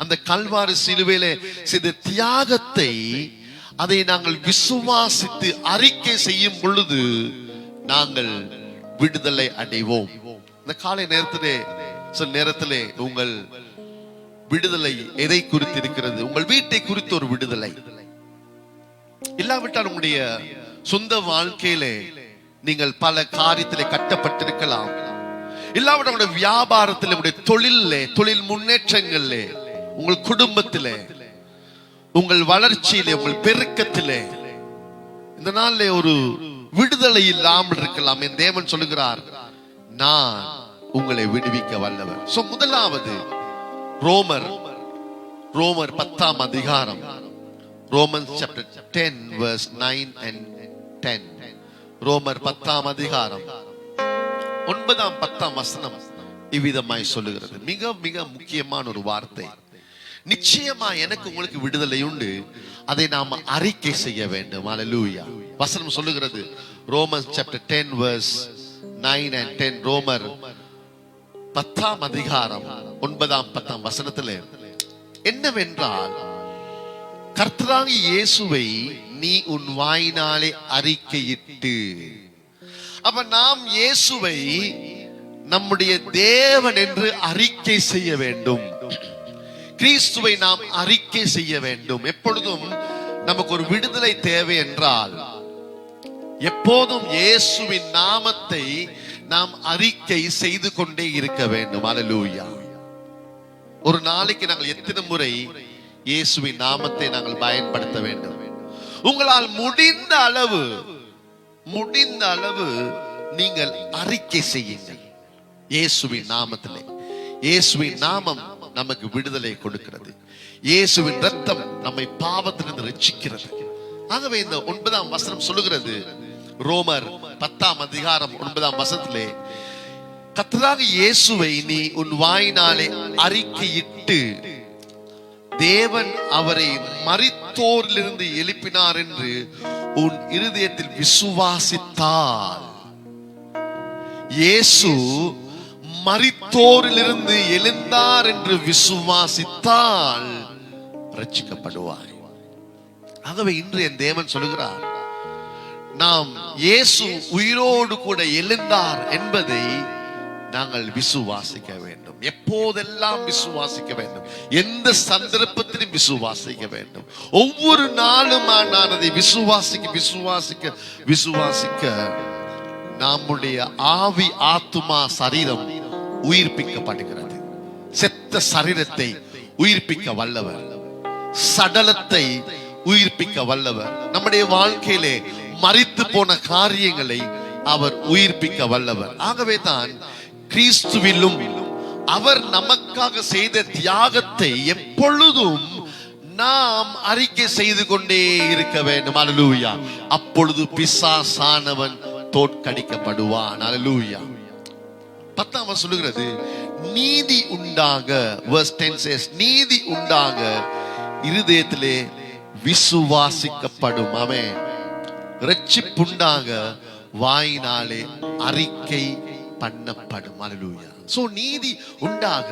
[SPEAKER 3] அந்த கல்வாரி சிலுவையிலே செய்த தியாகத்தை, அதை நாங்கள் விசுவாசித்து அறிக்கை செய்யும் பொழுது நாங்கள் விடுதலை அடைவோம். இந்த காலை நேரத்திலே சில நேரத்திலே உங்கள் விடுதலை எதை குறித்து இருக்கிறது? உங்கள் வீட்டை குறித்து ஒரு விடுதலை, இல்லாவிட்டால் உங்களுடைய சொந்த வாழ்க்கையிலே நீங்கள் பல காரியத்திலே கட்டப்பட்டிருக்கலாம். இல்லாவிட்டால் உங்களுடைய வியாபாரத்திலே, உங்களுடைய தொழிலே, தொழில் முன்னேற்றங்களிலே, உங்கள் குடும்பத்திலே, உங்கள் வளர்ச்சியிலே, உங்கள் பெருக்கத்திலே இந்த நாளிலே ஒரு விடுதலை இல்லாமல் இருக்கலாம். என் தேவன் சொல்லுகிறார், நான் உங்களை விடுவிக்க வல்லவர். சோ முதலாவது ரோமர் 10ஆம் அதிகாரம், Romans chapter 10 verse 9 and 10. ரோமர் 10ஆம் அதிகாரம் 9ஆம் 10ஆம் வசனம் இவ்விதமாய் சொல்லுகிறது. மிக மிக முக்கியமான ஒரு வார்த்தை. நிச்சயமா எனக்கு உங்களுக்கு விடுதலை உண்டு, அதை நாம் அறிக்கை செய்ய வேண்டும். ஹல்லேலூயா. வசனம் சொல்லுகிறது, Romans chapter 10 verse 9 and 10. ரோமர் 10ஆம் அதிகாரம் 9ஆம் 10ஆம் வசனத்திலே என்னவென்றால், கர்த்தராகிய இயேசுவை நீ உன் வாயினாலே அறிக்கையிட்டு. அப்ப நாம் இயேசுவை நம்முடைய தேவன் என்று அறிக்கை செய்ய வேண்டும். கிறிஸ்துவை நாம் அறிக்கை செய்ய வேண்டும். எப்பொழுதும் நமக்கு ஒரு விடுதலை தேவை என்றால் எப்போதும் இயேசுவின் நாமத்தை நாம் அறிக்கை செய்து கொண்டே இருக்க வேண்டும். ஹல்லேலூயா. ஒரு நாளைக்கு நாங்கள் எத்தனை முறை இயேசுவின் நாமத்தை நாங்கள் பயன்படுத்த வேண்டும்? உங்களால் முடிந்த அளவு நீங்கள் அறிக்கை செய்யுங்கள் இயேசுவின் நாமத்திலே. இயேசுவின் நாமம் நமக்கு விடுதலை கொடுக்கிறது. இயேசுவின் இரத்தம் நம்மை பாவத்திலிருந்து ரட்சிக்கிறது. ஆகவே இந்த 9ஆம் வசனம் சொல்லுகிறது, ரோமர் 10ஆம் அதிகாரம் 9ஆம் வசனத்திலே, கர்த்தராகிய இயேசுவை நீ உன் வாயினாலே அறிக்கையிட்டு தேவன் அவரை மரித்த மரித்தோரிலிருந்து எழுப்பினார் என்று உன் இருதயத்தில் விசுவாசித்தால், இயேசு மரித்தோரிலிருந்து எழுந்தார் என்று விசுவாசித்தால் ரட்சிக்கப்படுவாய். ஆகவே இன்று என் தேவன் சொல்லுகிறார், நாம் இயேசு உயிரோடு கூட எழுந்தார் என்பதை நாங்கள் விசுவாசிக்க வேண்டும். எப்போதெல்லாம் விசுவாசிக்க வேண்டும், எந்த சந்தர்ப்பத்திலும் விசுவாசிக்க வேண்டும். ஒவ்வொரு நாளும் நான் அதை விசுவாசிக்க நம்முடைய ஆவி, ஆத்துமா, சரீரம் உயிர்ப்பிக்கப்படுகிறது. செத்த சரீரத்தை உயிர்ப்பிக்க வல்லவர், சடலத்தை உயிர்ப்பிக்க வல்லவர். நம்முடைய வாழ்க்கையிலே மரித்து போன காரியங்களை அவர் உயிர்ப்பிக்க வல்லவர். ஆகவே தான் கிறிஸ்துவிலும் அவர் நமக்காக செய்த தியாகத்தை எப்பொழுதும் நாம் அறிக்கை செய்து கொண்டே இருக்க வேண்டும். அல்லேலூயா. அப்பொழுது பிசாசானவன் தோற்கடிக்கப்படுவான். அல்லேலூயா. 10ஆம் வசனம் சொல்லுகிறது, நீதி உண்டாக, verse 10 says, நீதி உண்டாக இருதயத்திலே விசுவாசிக்கப்படும். ஆமென். ரட்சிப்புண்டாக வாயினாலே அறிக்கை பண்ணப்படும். அல்லேலூயா. சோ நீதி உண்டாக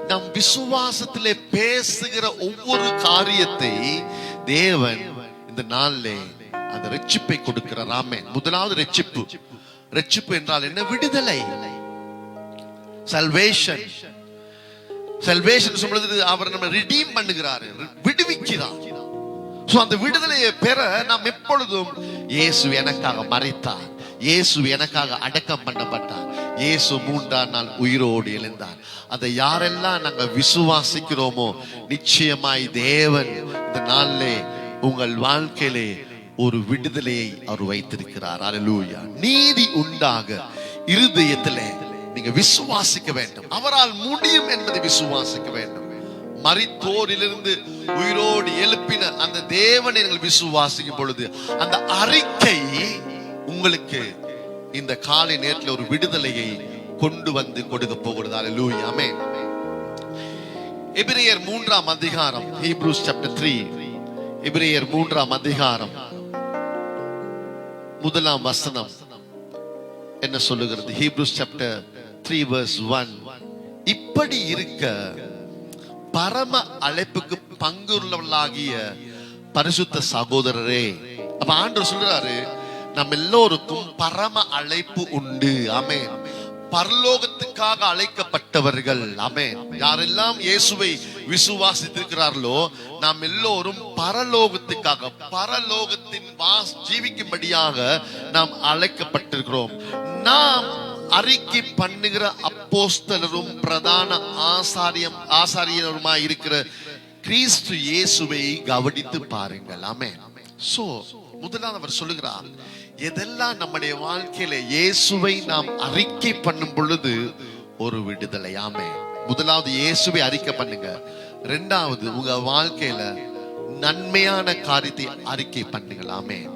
[SPEAKER 3] நம் விசுவாசத்திலே பேசுகிற ஒவ்வொரு காரியத்தை தேவன் இந்த நாளிலே அந்த ரட்சிப்பை கொடுக்கிறார். ஆமென். முதலாவது ரட்சிப்பு என்றால் என்ன? விடுதலை. salvation சொல்றது அவர் நம்ம ரிடீம் பண்ணுகிறார், விடுவிக்கிறார். சோ அந்த விடுதலையை பெற நாம் எப்பொழுதும் இயேசு எனக்காக மரித்தார், இயேசு எனக்காக அடக்கம் பண்ணப்பட்டார், இயேசு 3ஆம் நாள் உயிரோடு எழுந்தார். அதை யாரெல்லாம் நாங்க விசுவாசிக்கிறோமோ நிச்சயமாய் தேவன் இந்த நாளிலே உங்கள் வாழ்க்கையிலே ஒரு விடுதலையை அவர் வைத்திருக்கிறார். அல்லேலூயா. நீதி உண்டாக இருதயத்திலே நீங்க விசுவாசிக்க வேண்டும். அவரால் முடியும் என்பதை விசுவாசிக்க வேண்டும். மரித்தோரிலிருந்து உயிரோடு எழுப்பின அந்த தேவனை நீங்கள் விசுவாசிக்கும் பொழுது அந்த அறிக்கை உங்களுக்கு இந்த காலை நேரத்தில் ஒரு விடுதலையை கொண்டு வந்து கொடுக்க போகிறது. அல்லேலூயா. ஆமென். எபிரேயர் 3ஆம் அதிகாரம், Hebrews chapter 3, எபிரேயர் 3ஆம் அதிகாரம் 1ஆம் வசனம் என்ன சொல்லுகிறது? Hebrews chapter 3 verse 1. இப்படி இருக்க பரம அழைப்புக்கு பங்குள்ளவர்களாகிய பரிசுத்த சகோதரரே. அப்ப ஆண்டவர் சொல்றாரு, நம்ம எல்லோருக்கும் பரம அழைப்பு உண்டு. ஆமென். பரலோகத்துக்காக அழைக்கப்பட்டவர்கள். ஆமென். யாரெல்லாம் இயேசுவை விசுவாசித்திருக்கிறார்களோ நாம் எல்லோரும் பரலோகத்துக்காக, பரலோகத்தின் ஜீவிக்கும்படியாக நாம் அழைக்கப்பட்டிருக்கிறோம். நாம் அறிக்கை பண்ணுகிற அப்போஸ்தலரும் பிரதான ஆசாரியருமாய் இருக்கிற கிறிஸ்து இயேசுவை கவனித்து பாருங்கள். ஆமென். சோ முதலாவது அவர் சொல்லுகிறார், எதெல்லாம் நம்முடைய வாழ்க்கையில இயேசுவை நாம் அறிக்கை பண்ணும் பொழுது ஒரு விடுதலை. ஆமென். முதலாவது இயேசுவை அறிக்கை பண்ணுங்க. இரண்டாவது உங்க வாழ்க்கையில நன்மையான காரியத்தை அறிக்கை பண்ணுங்க. ஆமென்.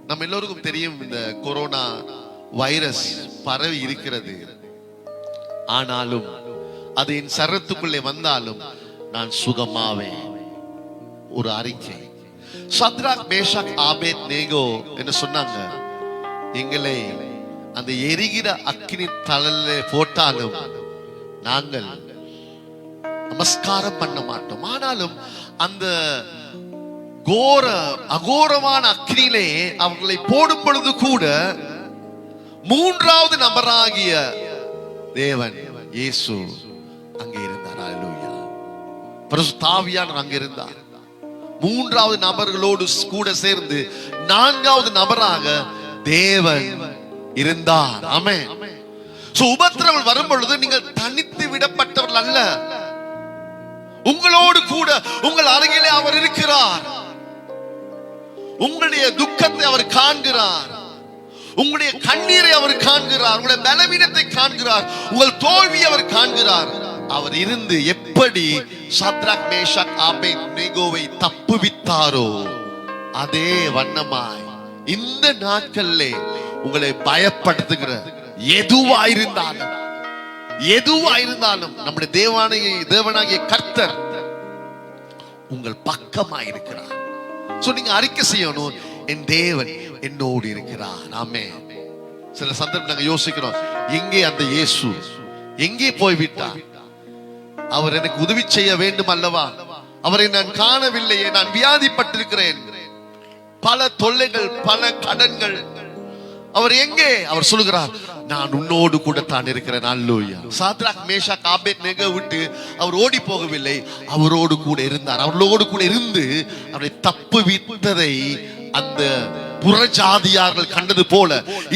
[SPEAKER 3] நம்ம எல்லோருக்கும் தெரியும், இந்த கொரோனா வைரஸ் பரவி இருக்கிறது. ஆனாலும் அது என் சரத்துக்குள்ளே வந்தாலும் நான் சுகமாவேன். ஒரு அறிக்கை. சத்ராக், மேஷாக், ஆபேத்நேகோ என்ன சொன்னாங்க? எங்களை அந்த எரிகிற அக்கினி தழலிலே போட்டாலும் நாங்கள் நமஸ்காரம் பண்ண மாட்டோம். ஆனாலும் அந்த அகோரமான அக்கினியிலே அவர்களை போடும் பொழுது கூட 3வது நபராகிய தேவன் இயேசு அங்கே இருந்தார். அல்லேலூயா. பரிசுத்த ஆவியானவர் அங்கே இருந்தார். 3வது நபர்களோடு கூட சேர்ந்து 4வது நபராக தேவன் இருந்தார். ஆமென். சோ உபத்திரவங்கள் வரும் பொழுது நீங்கள் தனித்து விடப்பட்டவர்கள் அல்ல. உங்களோடு கூட உங்கள் அருகிலே அவர் இருக்கிறார். உங்களுடைய துக்கத்தை அவர் காண்கிறார், உங்களுடைய கண்ணீரை அவர் காண்கிறார், உங்களுடைய பலவீனத்தை காண்கிறார், உங்கள் தோல்வியை அவர் காண்கிறார். அவர் இருந்து எப்படி சத்ராக், மேஷாக், ஆபேத்நேகோவை தப்புவித்தாரோ அதே வண்ணமாய் இந்த நாட்களிலே உங்களை பயப்படுத்துகிற எதுவாயிருந்தாலும் நம்முடைய தேவனாகிய கர்த்தர் உங்கள் பக்கமா இருக்கிறார். சோ நீங்க அறிக்கை செய்யணும், என் தேவன் என்னோடு இருக்கிறார். ஆமென். சில சந்தர்ப்பம் நாங்க யோசிக்கிறோம், எங்கே அந்த இயேசு, எங்கே போய்விட்டார்? அவர் எனக்கு உதவி செய்ய வேண்டும் அல்லவா? அவரை நான் காணவில்லையே, நான் வியாதிப்பட்டிருக்கிறேன், பல தொல்லைகள், பல கடன்கள், அவர் எங்கே? அவர் சொல்லுகிறார், நான் உன்னோடு கூட தான் இருக்கிறேன். அல்லேலூயா. சாத்ராக் மேஷாக் ஆபேத்நேகோ விட்டு அவர் ஓடி போகவில்லை, அவரோடு கூட இருந்தார். அவர்களோடு கூட இருந்து அவரை தப்புவித்ததை அந்த புறஜாதியார்கள் கண்டது போல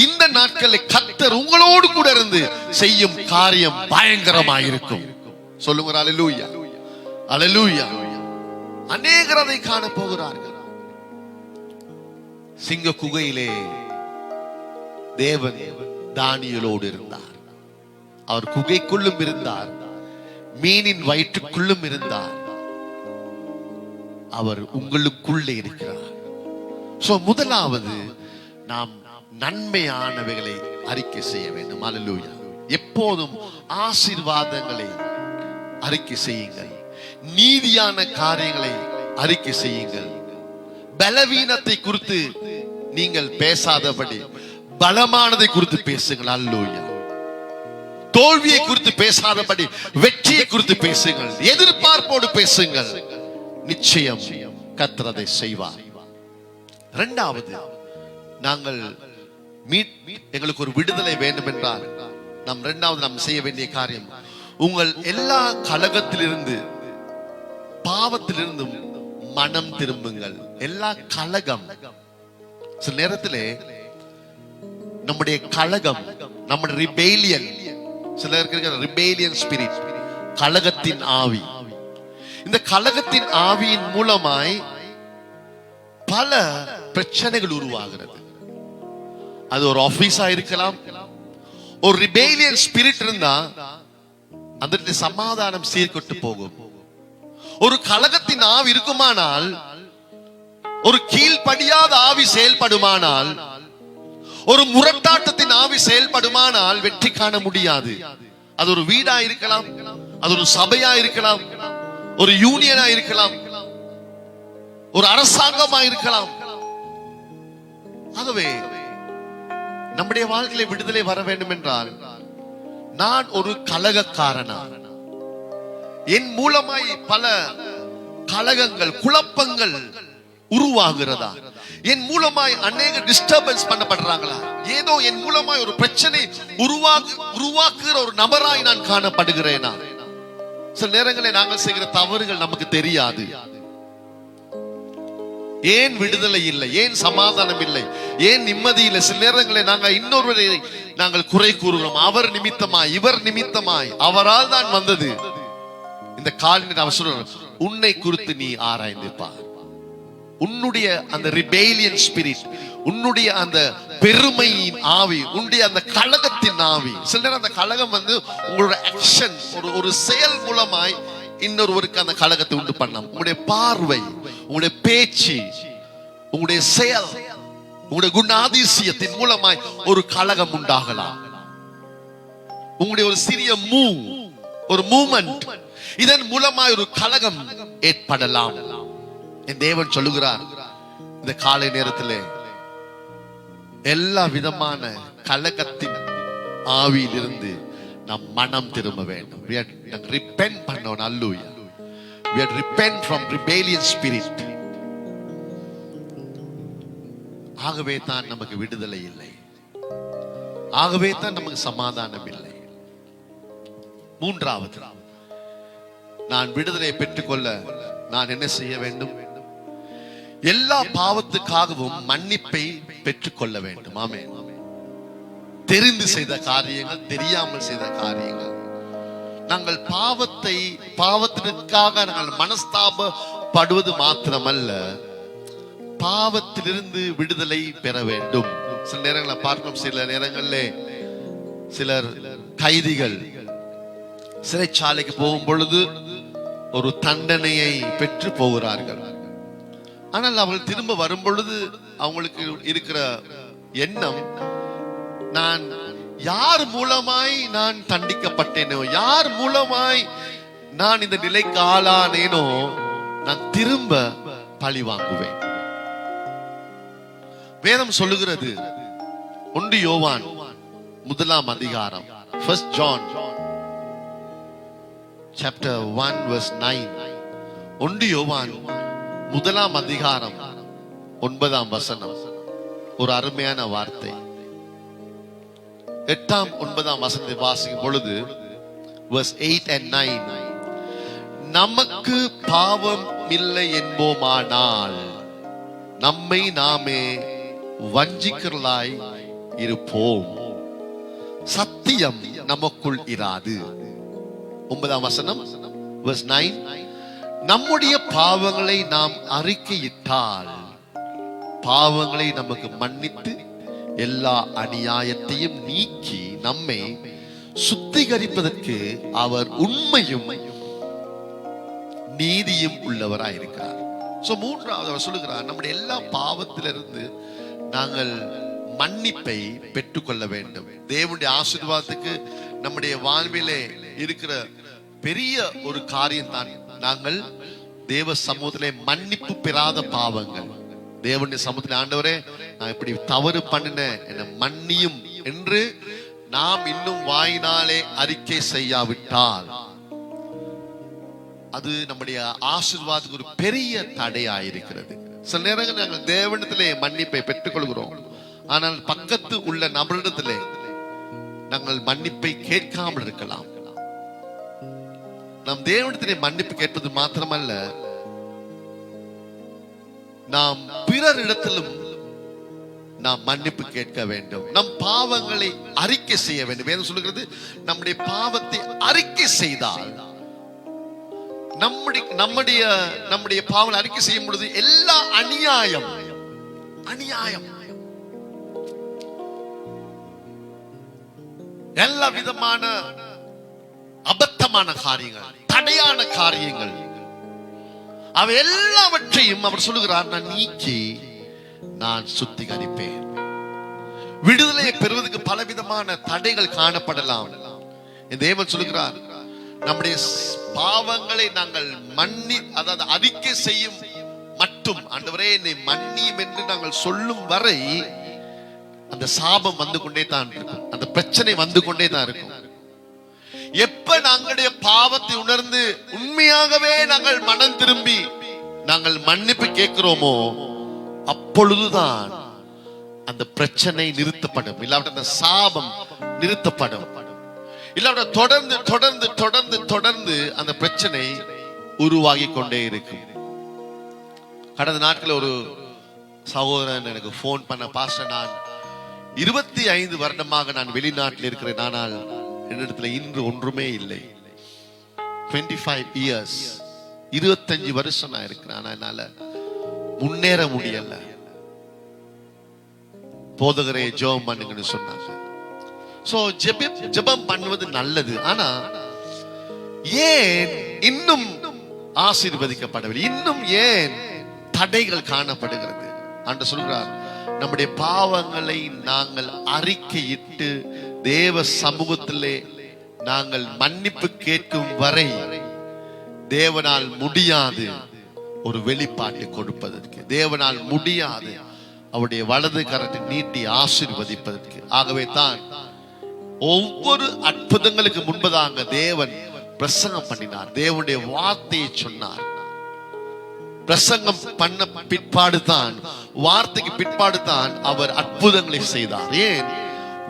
[SPEAKER 3] இந்த நாட்களில் கர்த்தர் உங்களோடு கூட இருந்து செய்யும் காரியம் பயங்கரமாயிருக்கும். சொல்லுங்க அல்லேலூயா, அல்லேலூயா. அநேகர் அதை காண போகிறார்கள். சிங்க குகையிலே தேவன் தானியேலோடு இருந்தார். அவர் குகைக்குள்ளும் இருந்தார், மீனின் வயிற்றுக்குள்ளும் இருந்தார். அவர் உங்களுக்குள்ளே இருக்கிறார். சோ முதலாவது நாம் நன்மையானவைகளை அறிக்கை செய்ய வேண்டும். அல்லேலூயா. எப்போதும் ஆசீர்வாதங்களை அறிக்கை செய்யுங்கள், நீதியான காரியங்களை அறிக்கை செய்யுங்கள். பலவீனத்தை குறித்து நீங்கள் பேசாதபடி பலமானதை குறித்து பேசுங்கள். அல்லேலூயா. தோல்வியை குறித்து பேசாதபடி வெற்றியை குறித்து பேசுங்கள். எதிர்பார்ப்போடு பேசுங்கள். நிச்சயம் கர்த்தர் அதை செய்வார். இரண்டாவது, நாங்கள் எங்களுக்கு ஒரு விடுதலை வேண்டும் என்றால் நாம் செய்ய வேண்டிய காரியம், உங்கள் எல்லா கலகத்திலிருந்து, பாவத்திலிருந்தும் மனம் திரும்புங்கள். எல்லா கலகம், சில நேரத்திலே நம்முடைய கலகம், நம்முடைய ரிபேலியன், சிலருக்கு ரிபேலியன் ஸ்பிரிட், கலகத்தின் ஆவி. இந்த கலகத்தின் ஆவியின் மூலமாய் பல பிரச்சனைகள் உருவாகிறது. அது ஒரு ஆபீஸா இருக்கலாம். ஒரு ரிபேலியன் ஸ்பிரிட் இருந்தா அந்த சமாதானம் சீர்கெட்டு போகும். ஒரு கலகத்தின் ஆவி இருக்குமானால், ஒரு கீழ்ப்படியாத ஆவி செயல்படுமானால், ஒரு முரட்டாட்டத்தின் ஆவி செயல்படுமானால் வெற்றி காண முடியாது. அது ஒரு வீடா இருக்கலாம், அது ஒரு சபையா இருக்கலாம், ஒரு யூனியனா இருக்கலாம், ஒரு அரசாங்கமா இருக்கலாம். ஆகவே நம்முடைய வாழ்க்கையில விடுதலை வர வேண்டும் என்றால், நான் ஒரு கலகக்காரனா, என் மூலமாய் பல கலகங்கள், குழப்பங்கள் உருவாகிறதா, என் மூலமாய் அநேக டிஸ்டர்பன்ஸ் பண்ணப்படுறாங்களா, ஏதோ என் மூலமாய் ஒரு பிரச்சனை உருவாக்குகிற ஒரு நபராய் நான் காணப்படுகிறேனா? சில நேரங்களில் நாங்கள் செய்கிற தவறுகள் நமக்கு தெரியாது. ஏன் விடுதலை இல்லை, ஏன் சமாதானம் இல்லை, ஏன் நிம்மதி இல்லை? சில நேரங்களில் நாங்கள் இன்னொருவரை நாங்கள் குறை கூறுகிறோம். அவர் நிமித்தமாய், இவர் நிமித்தமாய், அவரால் தான் வந்தது. இந்த காலின் அவசரம், உன்னை குறித்து நீ ஆராய்ந்து பார். உன்னுடைய அந்த ரிபேலியன் ஸ்பிரிட், உன்னுடைய அந்த பெருமையின் ஆவி, உன்னுடைய அந்த கலகத்தின் ஆவி. சில நேரம் அந்த கலகம் உங்களோட ஆக்ஷன், ஒரு செயல் மூலமாய் இன்னொருவருக்கு அந்த கலகத்தை உண்டு பண்ணலாம். உங்களுடைய பார்வை, உங்களுடைய பேச்சு, உங்களுடைய செயல், உங்களுடைய குணாதிசயத்தின் மூலமாய் ஒரு கலகம் உண்டாகலாம். உங்களுடைய ஒரு சிறிய ஒரு மூமெண்ட், இதன் மூலமாய் ஒரு கலகம் ஏற்படலாம். என் தேவன் சொல்லுகிறார், இந்த காலை நேரத்திலே எல்லா விதமான கலகத்தின் ஆவியிலிருந்து நாம் மனம் திரும்ப வேண்டும். We are repent பண்ணணும். அல்லேலூயா. We are repent from rebellion spirit. ஆகவே தான் நமக்கு விடுதலை இல்லை, ஆகவே தான் நமக்கு சமாதானம் இல்லை. மூன்றாவது, நான் விடுதலை பெற்றுக்கொள்ள நான் என்ன செய்ய வேண்டும்? எல்லா பாவத்துக்காகவும் மன்னிப்பை பெற்றுக்கொள்ள வேண்டும். ஆமென். தெரிந்து செய்த காரியங்கள், தெரியாமல் செய்த காரியங்கள், நாங்கள் பாவத்திற்காக நாங்கள் மனஸ்தாபப்படுவது மாத்திரமல்ல, பாவத்திலிருந்து விடுதலை பெற வேண்டும். சில நேரங்களில் பார்க்கிறோம், சில நேரங்களில் சிலர் கைதிகள் சிறைச்சாலைக்கு போகும் பொழுது ஒரு தண்டனையை பெற்று போகிறார்கள். ஆனால் அவர்கள் திரும்ப வரும் பொழுது அவங்களுக்கு இருக்கிற எண்ணம், நான் யார் மூலமாய் நான் தண்டிக்கப்பட்டேனோ, யார் மூலமாய் நான் இந்த நிலைக்கு ஆளானேனோ, நான் திரும்ப பழி வாங்குவேன். வேதம் சொல்லுகிறது 1 யோவான் 1 அதிகாரம், 1 John chapter 1 verse 9. 1 யோவான் 1 அதிகாரம் 9 வசனம் ஒரு அருமையான வார்த்தை. 8 9 வசனத்தை வாசிக்கும் பொழுது verse 8 and 9, நமக்கு பாவம் இல்லை என்போமானால் நம்மை நாமே வஞ்சிக்கிறலாய் இருப்போம், சத்தியம் நமக்குள் இராது. 9 வசனம் verse 9, நம்முடைய பாவங்களை நாம் அறிக்கையிட்டால் பாவங்களை நமக்கு மன்னித்து எல்லா அநியாயத்தையும் நீக்கி நம்மை சுத்திகரிப்பதற்கு அவர் உண்மையும் நீதியும் உள்ளவராயிருக்கிறார். சோ மூன்றாவது அவர் சொல்லுகிறார், நம்முடைய எல்லா பாவத்திலிருந்து நாங்கள் மன்னிப்பை பெற்றுக்கொள்ள வேண்டும். தேவனுடைய ஆசீர்வாதத்துக்கு நம்முடைய வாழ்விலே இருக்கிற பெரிய ஒரு காரியம் தான் நாங்கள் தேவ சமூகத்திலே மன்னிப்பு பெறாத பாவங்கள். தேவனுடைய சமூகத்திலே, ஆண்டவரே நான் இப்படி தவறு பண்ணினேன், என்னை மன்னியும் என்று நாம் இன்னும் வாயினாலே அறிக்கை செய்யாவிட்டால் அது நம்முடைய ஆசீர்வாதத்துக்கு ஒரு பெரிய தடையாயிருக்கிறது. சில நேரங்கள் நாங்கள் தேவனிடத்திலே மன்னிப்பை பெற்றுக் கொள்கிறோம், ஆனால் பக்கத்து உள்ள நபரிடத்திலே நாங்கள் மன்னிப்பை கேட்காமல் இருக்கலாம். நாம் தேவனிடத்திலே மன்னிப்பு கேட்பது மாத்திரமல்ல, நாம் பிறரிடத்திலும் நாம் மன்னிப்பு கேட்க வேண்டும். நம் பாவங்களை அறிக்கை செய்ய வேண்டும். வேதம் சொல்லுகிறது, நம்முடைய பாவத்தை அறிக்கை செய்தால் நம்முடைய பாவங்களை அறிக்கை செய்யும் பொழுது எல்லா அநியாயம் எல்லா விதமான அபத்தமான காரியங்கள், தடையான காரியங்கள், அவை எல்லாவற்றையும் அவர் சொல்லுகிறார், நான் நீக்கி நான் சுத்திகரிப்பேன். விடுதலையை பெறுவதற்கு பலவிதமான தடைகள் காணப்படலாம். தேவன் சொல்லுகிறார், நம்முடைய பாவங்களை நாங்கள் அதாவது அறிக்கை செய்யும் மட்டும், ஆண்டவரே என்னை மன்னியும் என்று நாங்கள் சொல்லும் வரை அந்த சாபம் வந்து கொண்டே தான் இருக்கும், அந்த பிரச்சனை வந்து கொண்டே தான் இருக்கும். எப்ப நாங்களுடைய பாவத்தை உணர்ந்து உண்மையாகவே நாங்கள் மனம் திரும்பி நாங்கள் மன்னிப்பு கேட்கிறோமோ அப்பொழுதுதான் அந்த பிரச்சனை நிறுத்தப்படும், இல்லாவிட்ட அந்த சாபம் நிறுத்தப்படும். இல்லாவிட்ட தொடர்ந்து தொடர்ந்து தொடர்ந்து தொடர்ந்து அந்த பிரச்சனை உருவாகி கொண்டே இருக்கும். கடந்த நாட்கள் ஒரு சகோதரன் எனக்கு போன் பண்ண, பாஸ்டர் நான் 25 வருடமாக நான் வெளிநாட்டில் இருக்கிறேன், ஆனால் என்னிடத்துல இன்று ஒன்றுமே இல்லை. 25 years 25 வருஷம் நான் இருக்கிறேன், ஆனா என்னால முன்னேற முடியல. போதகரே ஜெபம் பண்ணுங்கன்னு சொன்னாங்க. சோ ஜெபம் பண்ணுவது நல்லது, ஆனா ஏன் இன்னும் ஆசீர்வதிக்கப்படவில்லை? இன்னும் ஏன் தடைகள் காணப்படுகிறது? ஆண்டவர் சொல்கிறார், நம்முடைய பாவங்களை நாங்கள் அறிக்கையிட்டு தேவ சமூகத்திலே நாங்கள் மன்னிப்பு கேட்கும் வரை தேவனால் முடியாது ஒரு வெளிப்பாட்டை கொடுப்பதற்கு, தேவனால் முடியாது அவருடைய வலது கரத்தை நீட்டி ஆசீர்வதிப்பதற்கு. ஆகவே தான் ஒவ்வொரு அற்புதங்களுக்கு முன்பதாக தேவன் பிரசங்கம் பண்ணினார், தேவனுடைய வார்த்தையை சொன்னார். பிரசங்கம் பண்ண பிற்பாடு தான், வார்த்தைக்கு பிற்பாடு தான் அவர் அற்புதங்களை செய்தார். ஏன்?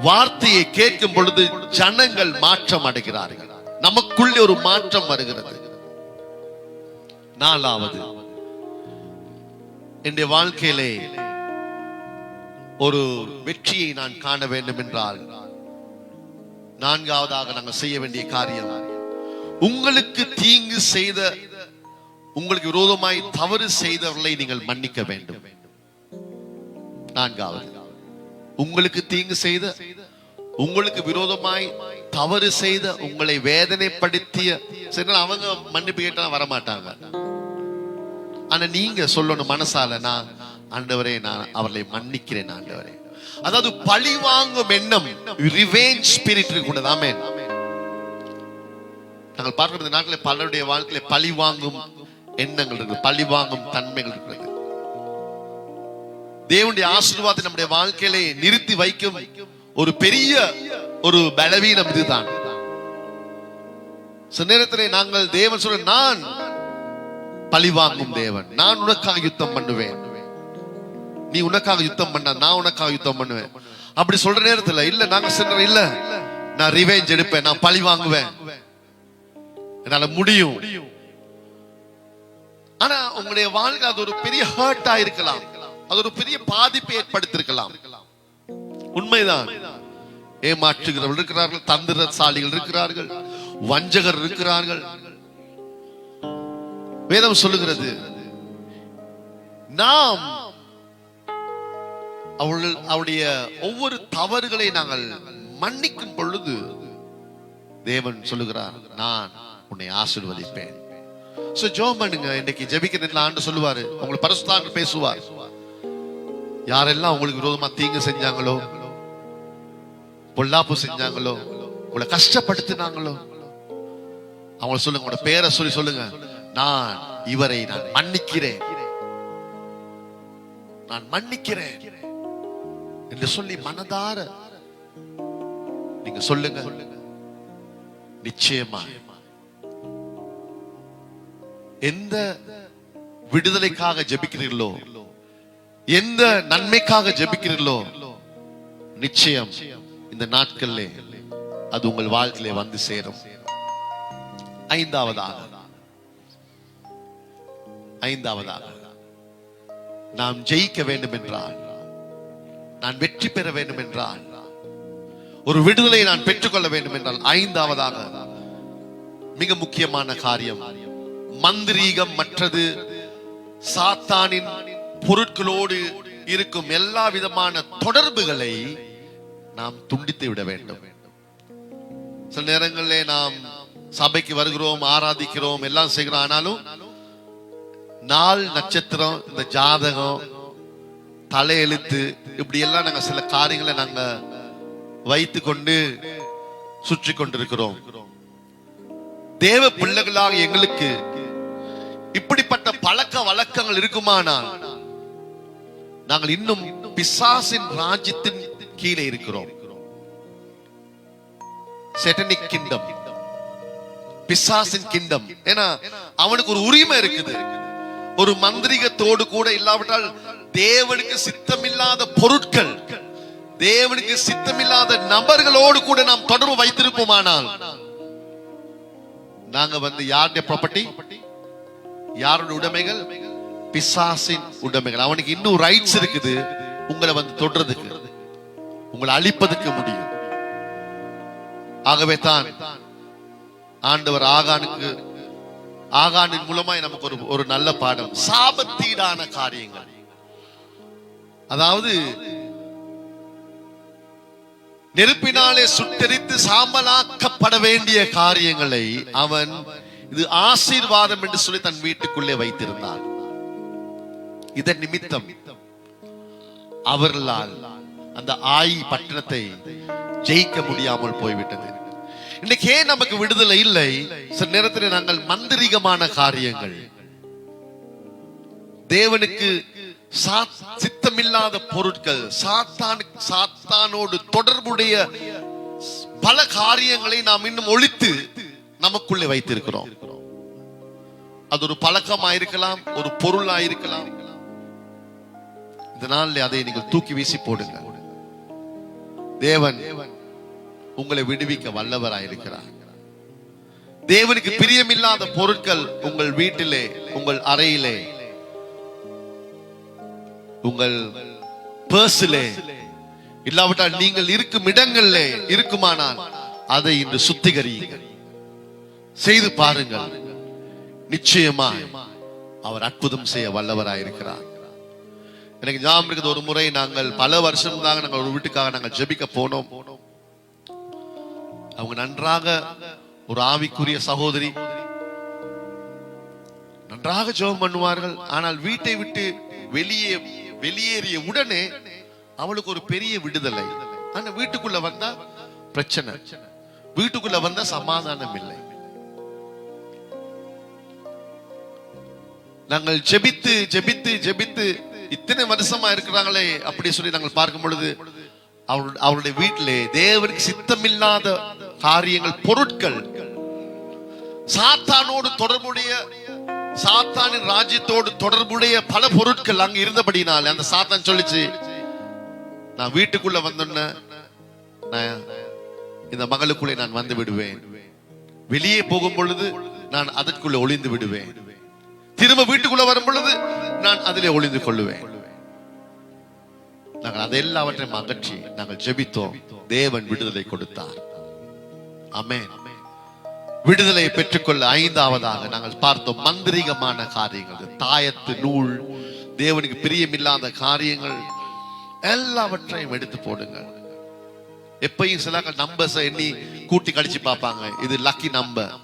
[SPEAKER 3] வார்த்தையை கேட்கும் பொழுது ஜனங்கள் மாற்றம் அடைகிறார்கள், நமக்குள்ளே ஒரு மாற்றம் வருகிறது. நாலாவது, என்னுடைய வாழ்க்கையிலே ஒரு வெற்றியை நான் காண வேண்டும் என்றால் நான்காவதாக நாங்கள் செய்ய வேண்டிய காரியம், உங்களுக்கு தீங்கு செய்த, உங்களுக்கு விரோதமாய் தவறு செய்தவர்களை நீங்கள் மன்னிக்க வேண்டும். நான்காவது, உங்களுக்கு தீங்கு செய்த, உங்களுக்கு விரோதமாய் தவறு செய்த, உங்களை வேதனைப்படுத்திய, அவங்க மன்னிப்பு கேட்டா வரமாட்டாங்க. ஆனா நீங்க சொல்லணும் மனசால, நான் ஆண்டவரே நான் அவர்களை மன்னிக்கிறேன் ஆண்டவரே. அதாவது பழி வாங்கும் எண்ணம், ரிவெஞ்ச் ஸ்பிரிட் இருக்கக்கூடாது. ஆமென். நாங்கள் பார்க்கிற நாட்களில் பலருடைய வாழ்க்கையில பழி வாங்கும் எண்ணங்கள் இருக்கிறது, பழி வாங்கும் தன்மைகள் இருக்கிறது. தேவனுடைய ஆசீர்வாதத்தை நம்முடைய வாழ்க்கையிலே நிறுத்தி வைக்கும் ஒரு பெரிய ஒரு பலவீனம் இதுதான். சில நேரத்திலே நாங்கள் தேவன் சொல்ற, நான் பழி வாங்கும் தேவன், நான் உனக்காக யுத்தம் பண்ணுவேன், நீ உனக்காக யுத்தம் பண்ண, நான் உனக்காக யுத்தம் பண்ணுவேன் அப்படி சொல்ற நேரத்துல இல்ல, நாங்க சொல்ற இல்ல, நான் ரிவெஞ்ச் எடுப்பேன், நான் பழி வாங்குவேன், என்னால முடியும். ஆனா உங்களுடைய வாழ்க்கை அது ஒரு பெரிய ஹர்ட் ஆயிருக்கலாம், அது ஒரு பெரிய பாதிப்பை ஏற்படுத்திருக்கலாம். உண்மைதான். ஏமாற்றுகிறவர்கள் இருக்கிறார்கள், தந்திரசாலிகள் இருக்கிறார்கள், வஞ்சகர் இருக்கிறார்கள். வேதம் சொல்லுகிறது, நாம் அவருடைய ஒவ்வொரு தவறுகளை நாங்கள் மன்னிக்கும் பொழுது தேவன் சொல்லுகிறார், நான் உன்னை ஆசீர்வதிப்பேன். சோ ஜெபம் பண்ணுங்க. இன்னைக்கு ஜெபிக்க நேரத்துல ஆண்டு சொல்லுவாரு, உங்களுக்கு பரிசுத்த ஆண்டு பேசுவார். யாரெல்லாம் உங்களுக்கு விரோதமா தீங்கு செஞ்சாங்களோ, பொல்லாப்பு செஞ்சாங்களோ, உங்களை கஷ்டப்படுத்தினாங்களோ, அவங்களை சொல்லுங்க, உங்களோட பேரை சொல்லி சொல்லுங்க, நான் இவரை நான் மன்னிக்கிறேன், நான் மன்னிக்கிறேன் என்று சொல்லி மனதார நீங்க சொல்லுங்க. நிச்சயமா எந்த விடுதலைக்காக ஜெபிக்கிறீர்களோ, எந்த நன்மைக்காக ஜெபிக்கிறீர்களோ, நிச்சயம் இந்த நாட்களிலே அது உங்கள் வாழ்க்கையிலே வந்து சேரும். ஐந்தாவதாக நாம் ஜெயிக்க வேண்டும் என்றால், நான் வெற்றி பெற வேண்டும் என்றால், ஒரு விடுதலை நான் பெற்றுக்கொள்ள வேண்டும் என்றால், ஐந்தாவதாக மிக முக்கியமான காரியம், மந்திரீகம் மற்றது சாத்தானின் பொருட்களோடு இருக்கும் எல்லா விதமான தொடர்புகளை நாம் துண்டித்து விட வேண்டும். சில நேரங்களிலே நாம் சபைக்கு வருகிறோம், ஆராதிக்கிறோம், எல்லாம் செய்கிறோம், ஆனாலும் நாள் நட்சத்திரம், இந்த ஜாதகம், தலையெழுத்து, இப்படி எல்லாம் நாங்க சில காரியங்களை நாங்க வைத்து கொண்டு சுற்றி கொண்டிருக்கிறோம். தேவ பிள்ளைகளாக எங்களுக்கு இப்படிப்பட்ட பழக்க வழக்கங்கள் இருக்குமானால் நாங்கள் இன்னும் பிசாசின் ராஜ்யத்தின் கீழே இருக்கிறோம். சேட்டனிக் கிங்டம், பிசாசின் கிங்டம். ஏன்னா அவனுக்கு ஒரு உரிமை இருக்குது. ஒரு மந்திரிகத்தோடு கூட இல்லாவிட்டால் தேவனுக்கு சித்தமில்லாத பொருட்கள், தேவனுக்கு சித்தமில்லாத நபர்களோடு கூட நாம் தொடர்பு வைத்திருப்போமானால் நாங்க யாருடைய ப்ராப்பர்ட்டி, யாருடைய உடைமைகள்? பிசாசின் உடைமைகள். அவனுக்கு இன்னும் ரைட்ஸ் இருக்குது உங்களை தொடுறதுக்கு, உங்களை அழிப்பதற்கு முடியும். ஆகவே தான் ஆண்டவர் ஆகானின் மூலமாய் நமக்கு ஒரு நல்ல பாடம், சாபத்தீடான காரியங்கள், அதாவது நெருப்பினாலே சுட்டெரித்து சாம்பலாக்கப்பட வேண்டிய காரியங்களை அவன் இது ஆசீர்வாதம் என்று சொல்லி தன் வீட்டுக்குள்ளே வைத்திருந்தான். இதன் நிமித்தம் அவர்களால் அந்த ஆயி பட்டணத்தை ஜெயிக்க முடியாமல் போய்விட்டது. இன்னைக்கு ஏன் நமக்கு விடுதலை இல்லை? சில நேரத்தில் நாங்கள் மந்திரிகமான காரியங்கள், தேவனுக்கு சித்தமில்லாத பொருட்கள், சாத்தானோடு தொடர்புடைய பல காரியங்களை நாம் இன்னும் ஒழித்து நமக்குள்ளே வைத்திருக்கிறோம். அது ஒரு பழக்கமாயிருக்கலாம், ஒரு பொருளாயிருக்கலாம். இதனால அதை நீங்கள் தூக்கி வீசி போடுங்க. தேவன் உங்களை விடுவிக்க வல்லவராயிருக்கிறார். தேவனுக்கு பிரியமில்லாத பொருட்கள் உங்கள் வீட்டிலே, உங்கள் அறையிலே, உங்கள் பர்ஸிலே, இல்லாவிட்டால் நீங்கள் இருக்கும் இடங்களிலே இருக்குமானால் அதை இன்று சுத்திகரியுங்கள், செய்து பாருங்கள். நிச்சயமா அவர் அற்புதம் செய்ய வல்லவராயிருக்கிறார். எனக்கு ஞாபகம் இருக்குது, ஒரு முறை நாங்கள் பல வருஷம் நாங்கள் ஒரு வீட்டுக்காக நாங்கள் ஜெபிக்க போனோம். அவங்க நன்றாக ஒரு ஆவிக்குரிய சகோதரி, நன்றாக ஜெபம் பண்ணுவார்கள். ஆனால் வீட்டை விட்டு வெளியேறிய உடனே அவளுக்கு ஒரு பெரிய விடுதலை. ஆனா வீட்டுக்குள்ள வந்தா பிரச்சனை, வீட்டுக்குள்ள வந்தா சமாதானம் இல்லை. நாங்கள் ஜெபித்து ஜெபித்து ஜெபித்து இத்தனை வருஷமா இருக்கிறாங்களே அப்படி சொல்லி நாங்கள் பார்க்கும் பொழுது அவருடைய வீட்டிலே தேவனுக்கு சித்தமில்லாத காரியங்கள், பொருட்கள், சாத்தானோடு தொடர்புடைய, சாத்தானின் ராஜ்யத்தோடு தொடர்புடைய பல பொருட்கள் அங்க இருந்தபடினால அந்த சாத்தான் சொல்லிச்சு, நான் வீட்டுக்குள்ள வந்தோன்ன இந்த மகளுக்குள்ளே நான் வந்து விடுவேன், வெளியே போகும் பொழுது நான் அதற்குள்ள ஒளிந்து விடுவேன், திரும்ப வீட்டுக்குள்ள வரும் பொழுது நான் அதிலே ஒளிந்து கொள்ளுவேன். நாங்கள் அதை எல்லாவற்றையும் அகற்றி நாங்கள் ஜெபித்தோம். தேவன் விடுதலை கொடுத்தார். ஆமென். விடுதலையை பெற்றுக்கொள்ள ஐந்தாவதாக நாங்கள் பார்த்தோம் மந்திரிகமான காரியங்கள், தாயத்து நூல், தேவனுக்கு பிரியமில்லாத காரியங்கள் எல்லாவற்றையும் எடுத்து போடுங்க. எப்பயும் சில நம்பர்ஸ் எண்ணி கூட்டி கடிச்சு பார்ப்பாங்க, இது லக்கி நம்பர்,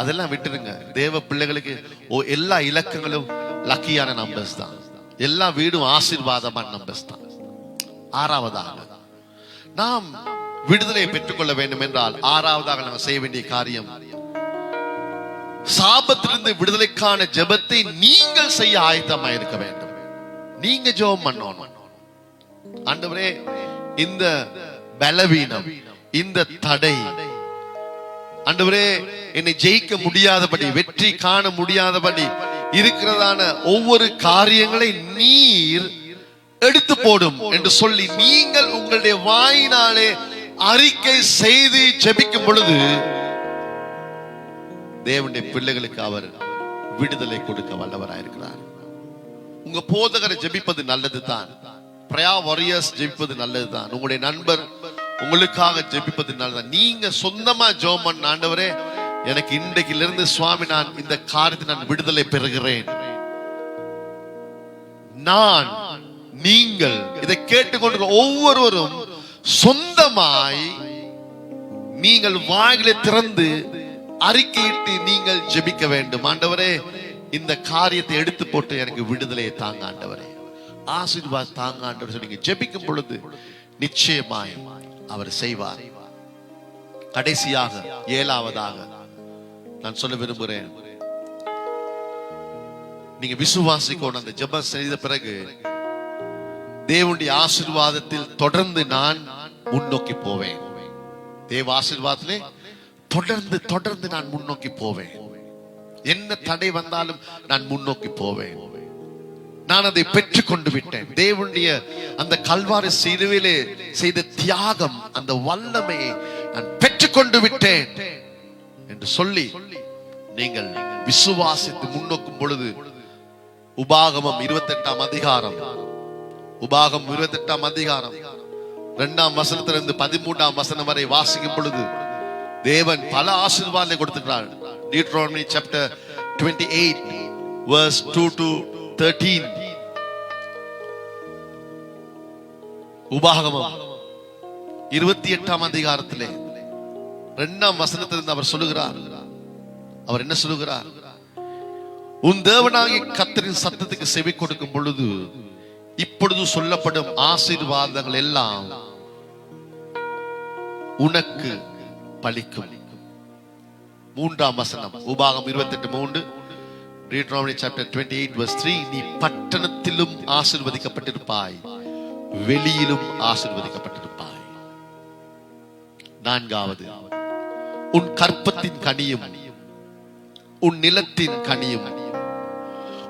[SPEAKER 3] அதெல்லாம் விட்டுருங்க. தேவ பிள்ளைகளுக்கு எல்லா இலக்கங்களும் லக்கியான நம்பர்ஸ் தான், எல்லா வீடும் ஆசீர்வாதமான நம்பர்ஸ் தான். ஆறாவதாக நாம் விடுதலையை பெற்றுக்கொள்ள வேண்டும் என்றால் ஆறாவதாக நாம் செய்ய வேண்டிய காரியம், சாபத்திலிருந்து விடுதலைக்கான ஜெபத்தை நீங்கள் செய்ய ஆயத்தமா இருக்க வேண்டும். நீங்க ஜெபம் பண்ணணும். ஆண்டவரே, இந்த பலவீனம், இந்த தடை, ஆண்டவரே என்னை ஜெயிக்க முடியாதபடி, வெற்றி காண முடியாதபடி இருக்கிறதான ஒவ்வொரு காரியங்களை நீர் எடுத்து போடும் என்று சொல்லி நீங்கள் உங்களுடைய வாயினாலே அறிக்கை செய்து ஜெபிக்கும் பொழுது தேவனுடைய பிள்ளைகளுக்கு அவர் விடுதலை கொடுக்க வல்லவராயிருக்கிறார். உங்க போதகரை ஜெபிப்பது நல்லதுதான், பிரயா வாரியர்ஸ் ஜெபிப்பது நல்லதுதான், உங்களுடைய நண்பர் உங்களுக்காக ஜெபிப்பது நல்லதுதான். நீங்க சொந்தமா ஜெபம் பண்ண, ஆண்டவரே எனக்கு இன்றைக்கில இருந்து சுவாமி நான் இந்த காரியத்தை நான் விடுதலை பெறுகிறேன், நான் நீங்கள் இதை கேட்டுக்கொண்டிருக்கிற ஒவ்வொருவரும் சொந்தமாய் நீங்கள் வாயிலை திறந்து அறிக்கையிட்டு நீங்கள் ஜெபிக்க வேண்டும். ஆண்டவரே இந்த காரியத்தை எடுத்து போட்டு எனக்கு விடுதலையை தாங்க, ஆண்டவரே ஆசீர்வாதம் தாங்க ஆண்டவரே. நீங்க ஜெபிக்கும் பொழுது நிச்சயமாய் அவர் செய்வார். கடைசியாக ஏழாவதாக நான் சொல்ல விரும்புகிறேன், நீங்க விசுவாசிக்கணும். அந்த ஜெபம் செய்த பிறகு தேவனுடைய ஆசீர்வாதத்தில் தொடர்ந்து நான் முன்னோக்கி போவேன். தேவ ஆசீர்வாதத்திலே தொடர்ந்து தொடர்ந்து நான் முன்னோக்கி போவேன். என்ன தடை வந்தாலும் நான் முன்னோக்கி போவேன். நான் அதை பெற்றுக் கொண்டு விட்டேன். தேவனுடைய அந்த கல்வாரி சிலுவையிலே செய்த தியாகம், அந்த வல்லமையை நான் பெற்றுக்கொண்டு விட்டேன் என்று சொல்லி நீங்கள் விசுவாசித்து முன்னோக்கும் பொழுது உபாகமம் 28ஆம் அதிகாரம், உபாகமம் 28ஆம் அதிகாரம் 2ஆம் வசனத்திலிருந்து 13ஆம் வசனம் வரை வாசிக்கும் பொழுது தேவன் பல ஆசீர்வாதங்களை கொடுத்திருக்கிறார். Deuteronomy chapter 28 verse 2 to 13. உபாகமம் 28ஆம் அதிகாரத்திலே 2ஆம் வசனத்திலிருந்து அவர் சொல்லுகிறார், அவர் என்ன சொல்லுகிறார்? உன் தேவனாகிய கர்த்தரின் சத்தத்துக்கு செவி கொடுக்கும் பொழுது இப்பொழுது சொல்லப்படும் ஆசீர்வாதங்கள் எல்லாம் உனக்கு பலிக்கும். 3ஆம் வசனம் உபாகம் 28:3, Deuteronomy chapter 28 verse 3. நீ பட்டணத்திலும் ஆசீர்வதிக்கப்பட்டிருப்பாய், வெளியிலும் ஆசீர்வதிக்கப்பட்டிருப்பாய். 4வது, உன் கற்பத்தின் கனியும் உன் நிலத்தின் கனியும்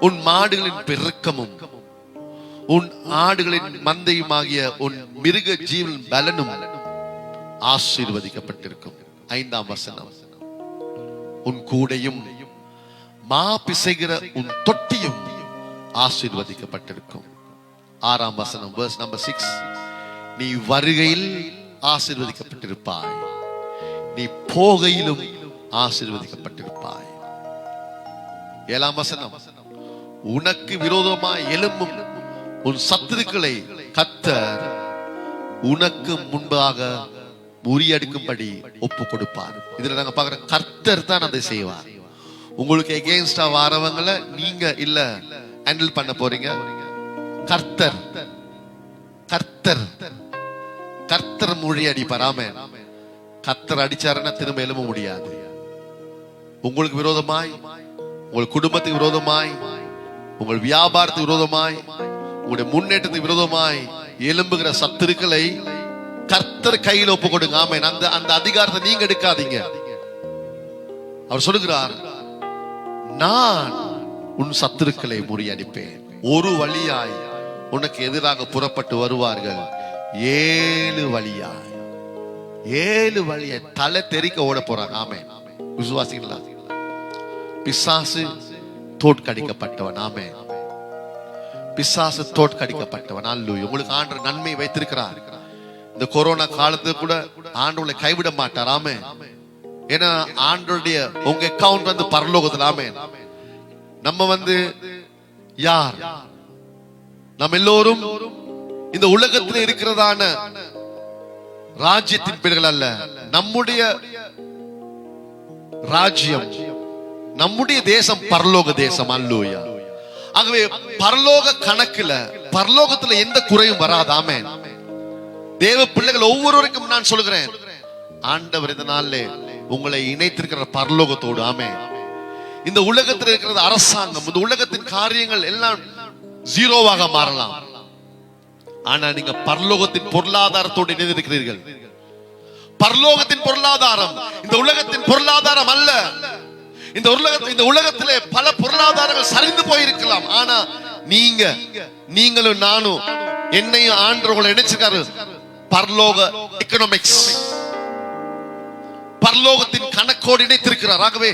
[SPEAKER 3] உன் மாடுகளின் பெருக்கமும் உன் ஆடுகளின் மந்தையுமாகிய உன் மிருக ஜீவன் பலனும் ஆசீர்வதிக்கப்பட்டிருக்கும். 5ஆம் வசனம், உன் கூடையும் மா பிசைகிற உன் தொட்டியும் ஆசீர்வதிக்கப்பட்டிருக்கும். 6ஆம் வசனம் verse number 6. நீ வருகையில் ஆசீர்வதிக்கப்பட்டிருப்பாய், நீ போகையிலும் ஆசீர்வதிக்கப்பட்டிருப்பாய். 7ஆம் வசனம், உனக்கு விரோதமாய் எழும்பும் உன் சத்துருக்களை கர்த்தர் உனக்கு முன்பாக முறியடிக்கும்படி ஒப்பு கொடுப்பார். இதுல நாங்க பாக்குற கர்த்தர் தான் அதை செய்வார். உங்களுக்கு எகெயின்ஸ்டா வரவங்களை நீங்க இல்ல ஹேண்டில் பண்ண போறீங்க. கர்த்தர் கர்த்தர் கர்த்தர் முறியடிப்பார். ஆமென். கர்த்தர் அடிச்சாருன்னா திரும்ப எழும்ப முடியாது. உங்களுக்கு விரோதமாய், உங்கள் குடும்பத்துக்கு விரோதமாய் உங்கள் வியாபாரத்துக்கு விரோதமாய், உங்களுடைய முன்னேற்றத்துக்கு விரோதமாய் எழும்புகிற சத்துருக்களை கர்த்தர் கையில் ஒப்பு கொடுங்க. ஆமென். அந்த அதிகாரத்தை நீங்க எடுக்காதீங்க. அவர் சொல்லுகிறார், நான் உன் சத்துருக்களை முறியடிப்பேன். ஒரு வழியாய் உனக்கு எதிராக புறப்பட்டு வருவார்கள், 7 வழியாய், 7 வழியாய் தலை தெறிக்க ஓட போறாங்க. ஆமென். விசுவாசிங்களா? பிசாசு தோற்கடிக்கப்பட்டவன். ஆமென். பிசாசு தோற்கடிக்கப்பட்டவன். அல்லேலூயா. உங்களுக்கு ஆண்டவர் நன்மை வைத்திருக்கிறார். இந்த கொரோனா காலத்துல கூட ஆண்டவரை கைவிட மாட்டார். ஆமென். ஏன்னா ஆண்டவருடைய உங்க அக்கவுண்ட் வந்து பரலோகத்தில். ஆமென். நம்ம யார்? நம்ம எல்லோரும் இந்த உலகத்தில் இருக்கிறதான ராஜ்யத்தின் பிள்ளைகள் அல்ல. நம்முடைய ராஜ்யம், நம்முடைய தேசம் பரலோக தேசம். அல்லேலூயா. ஆகவே பரலோக கணக்குல, பரலோகத்துல எந்த குறையும் வராது. ஆமென். தேவ பிள்ளைகள் ஒவ்வொருவருக்கும் நான் சொல்கிறேன், ஆண்டவர் இந்த நாளிலே உங்களை இணைத்திருக்கிற பரலோகத்தோடு. ஆமென். இந்த உலகத்தில் இருக்கிற அரசாங்கம், இந்த உலகத்தின் காரியங்கள் எல்லாம் ஜீரோவாக மாறலாம். ஆனா நீங்க பரலோகத்தின் பொருளாதாரத்தோடு இணைந்திருக்கிறீர்கள். பரலோகத்தின் பொருளாதாரம் இந்த உலகத்தின் பொருளாதாரம் அல்ல. இந்த உலகத்திலே பல பொருளாதாரங்கள் சரிந்து போயிருக்கலாம். ஆனா நீங்களும் நானும், என்னையும் ஆண்டவர்களை இணைச்சிருக்காரு பரலோக எக்கனாமிக்ஸ், பரலோகத்தின் கணக்கோடு இணைத்திருக்கிறார். ஆகவே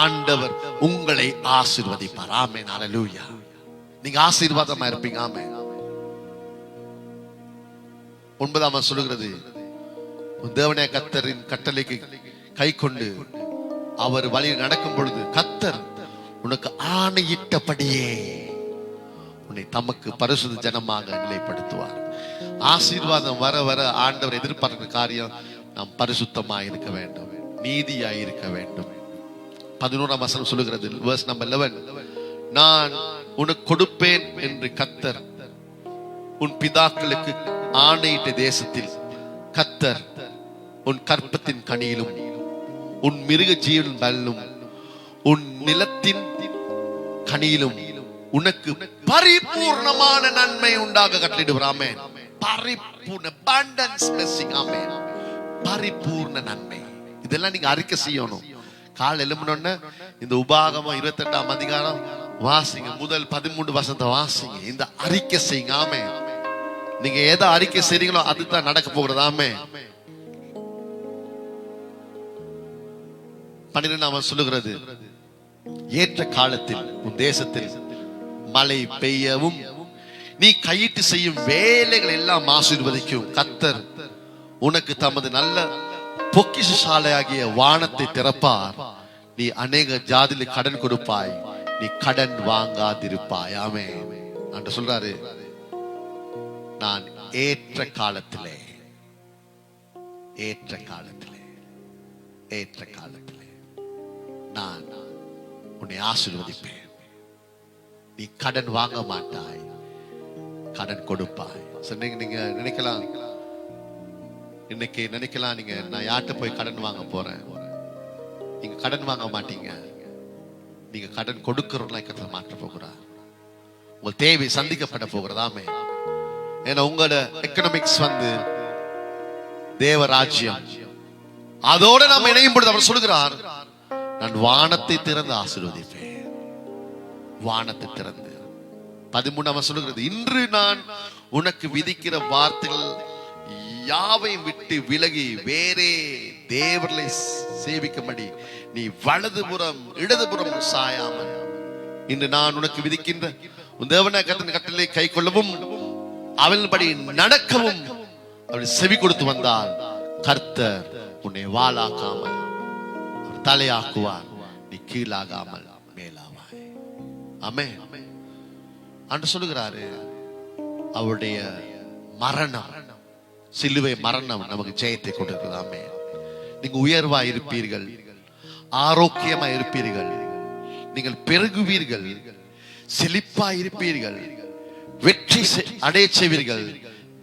[SPEAKER 3] ஆண்டவர் உங்களை ஆசீர்வதிப்பார். ஆமென். ஹல்லேலூயா. நீங்க ஆசீர்வாதமா இருப்பீங்க. ஆமென். 9 சொல்லுகிறது, தேவனே கர்த்தரின் கட்டளைக்கு கை கொண்டு அவர் வழியில் நடக்கும் பொழுது கர்த்தர் உனக்கு ஆணையிட்டபடியே உன்னை தமக்கு பரிசுத்த ஜனமாக நிலைப்படுத்துவார். ஆசீர்வாதம் வர வர ஆண்டவர் எதிர்பார்க்கிற காரியம், நாம் பரிசுத்தமாய் இருக்க வேண்டும், நீதியாய் இருக்க வேண்டும். 11 சொல்லுகிறது, verse number 11, நான் உனக்கு கொடுப்பேன் என்று கர்த்தர் உன் பிதாக்களுக்கு ஆணையிட்ட தேசத்தில் கர்த்தர் உன் கற்பத்தின் கனியிலும் உன் மிருக ஜீவன் பலனும் உன் நிலத்தின் கனியிலும் உனக்கு பரிபூர்ணமான நன்மை உண்டாக கட்டளையிடுவார். ஆமென். பரிபூர்ண abundance blessing. ஆமென். பரிபூர்ண நன்மை. இதெல்லாம் நீங்க அறிக்கை செய்யணும். கால் எழும்பினோன்னு இந்த உபாகமம் 28ஆம் அதிகாரம் வாசிங்க. முதல் 13 வசனத்தை வாசிங்க. இந்த அறிக்கை செய்யுங்க. ஆமென். நீங்க எதை அறிக்கை செய்றீங்களோ அதுதான் நடக்க போகிறது. ஆமென். 12 சொல்லுகிறது, ஏற்ற காலத்தில் உன் தேசத்தில் மழை பெய்யவும் நீ கையிட்டு செய்யும் வேலைகள் எல்லாம் ஆசீர்வதிக்கும். கர்த்தர் உனக்கு தமது நல்ல பொக்கிஷசாலையாகிய வானத்தை திறப்பார். நீ அநேக ஜாதியில் கடன் கொடுப்பாய், நீ கடன் வாங்காதிருப்பாய். ஆமென். ஆண்டவர் சொல்றாரு, நான் ஏற்ற காலத்திலே நான் உன்னை ஆசீர்வதிப்பேன். நீ கடன் வாங்க மாட்டாய், கடன் கொடுப்பாய். நீங்க நினைக்கலாம், இன்னைக்கு நினைக்கலாம், நீங்க நான் யார்கிட்ட போய் கடன் வாங்க போறேன். நீங்க கடன் வாங்க மாட்டீங்க, நீங்க கடன் கொடுக்கிறவங்களா மாற்ற போகிறார். உங்க தேவை சந்திக்கப்பட போகிறதாமே. ஏன்னா உங்களோட எக்கனாமிக்ஸ் தேவராஜ்யம், அதோட நாம் இணையும் பொழுது அவர் சொல்கிறார், நான் வானத்தை திறந்து ஆசீர்வதிப்பேன். வானத்தை திறந்து 13 சொல்லுகிறது, இன்று நான் உனக்கு விதிக்கிற வார்த்தைகள் யாவையும் விட்டு விலகி வேறே தேவர்களை சேவிக்கும்படி நீ வலதுபுறம் இடதுபுறம் சாயாமல் இன்று நான் உனக்கு விதிக்கின்ற உன் தேவனாகிய கர்த்தரின் கட்டளையை கை கொள்ளவும் அவன்படி நடக்கவும் அவனை செவி கொடுத்து வந்தால் கர்த்தர் உன்னை வாளாக்காமல் தலையாக்குவார், நீ கீழாகாமல் மேலாவாய். ஆமென். ஆண்டு சொல்லுகிறாரு, அவருடைய மரணம், சிலுவை மரணம் நமக்கு ஜெயத்தை கொடுக்கிறது. ஆமென். நீங்க உயர்வா இருப்பீர்கள், ஆரோக்கியமா இருப்பீர்கள், நீங்கள் பெருகுவீர்கள், செழிப்பா இருப்பீர்கள், வெற்றி அடைய செய்வீர்கள்.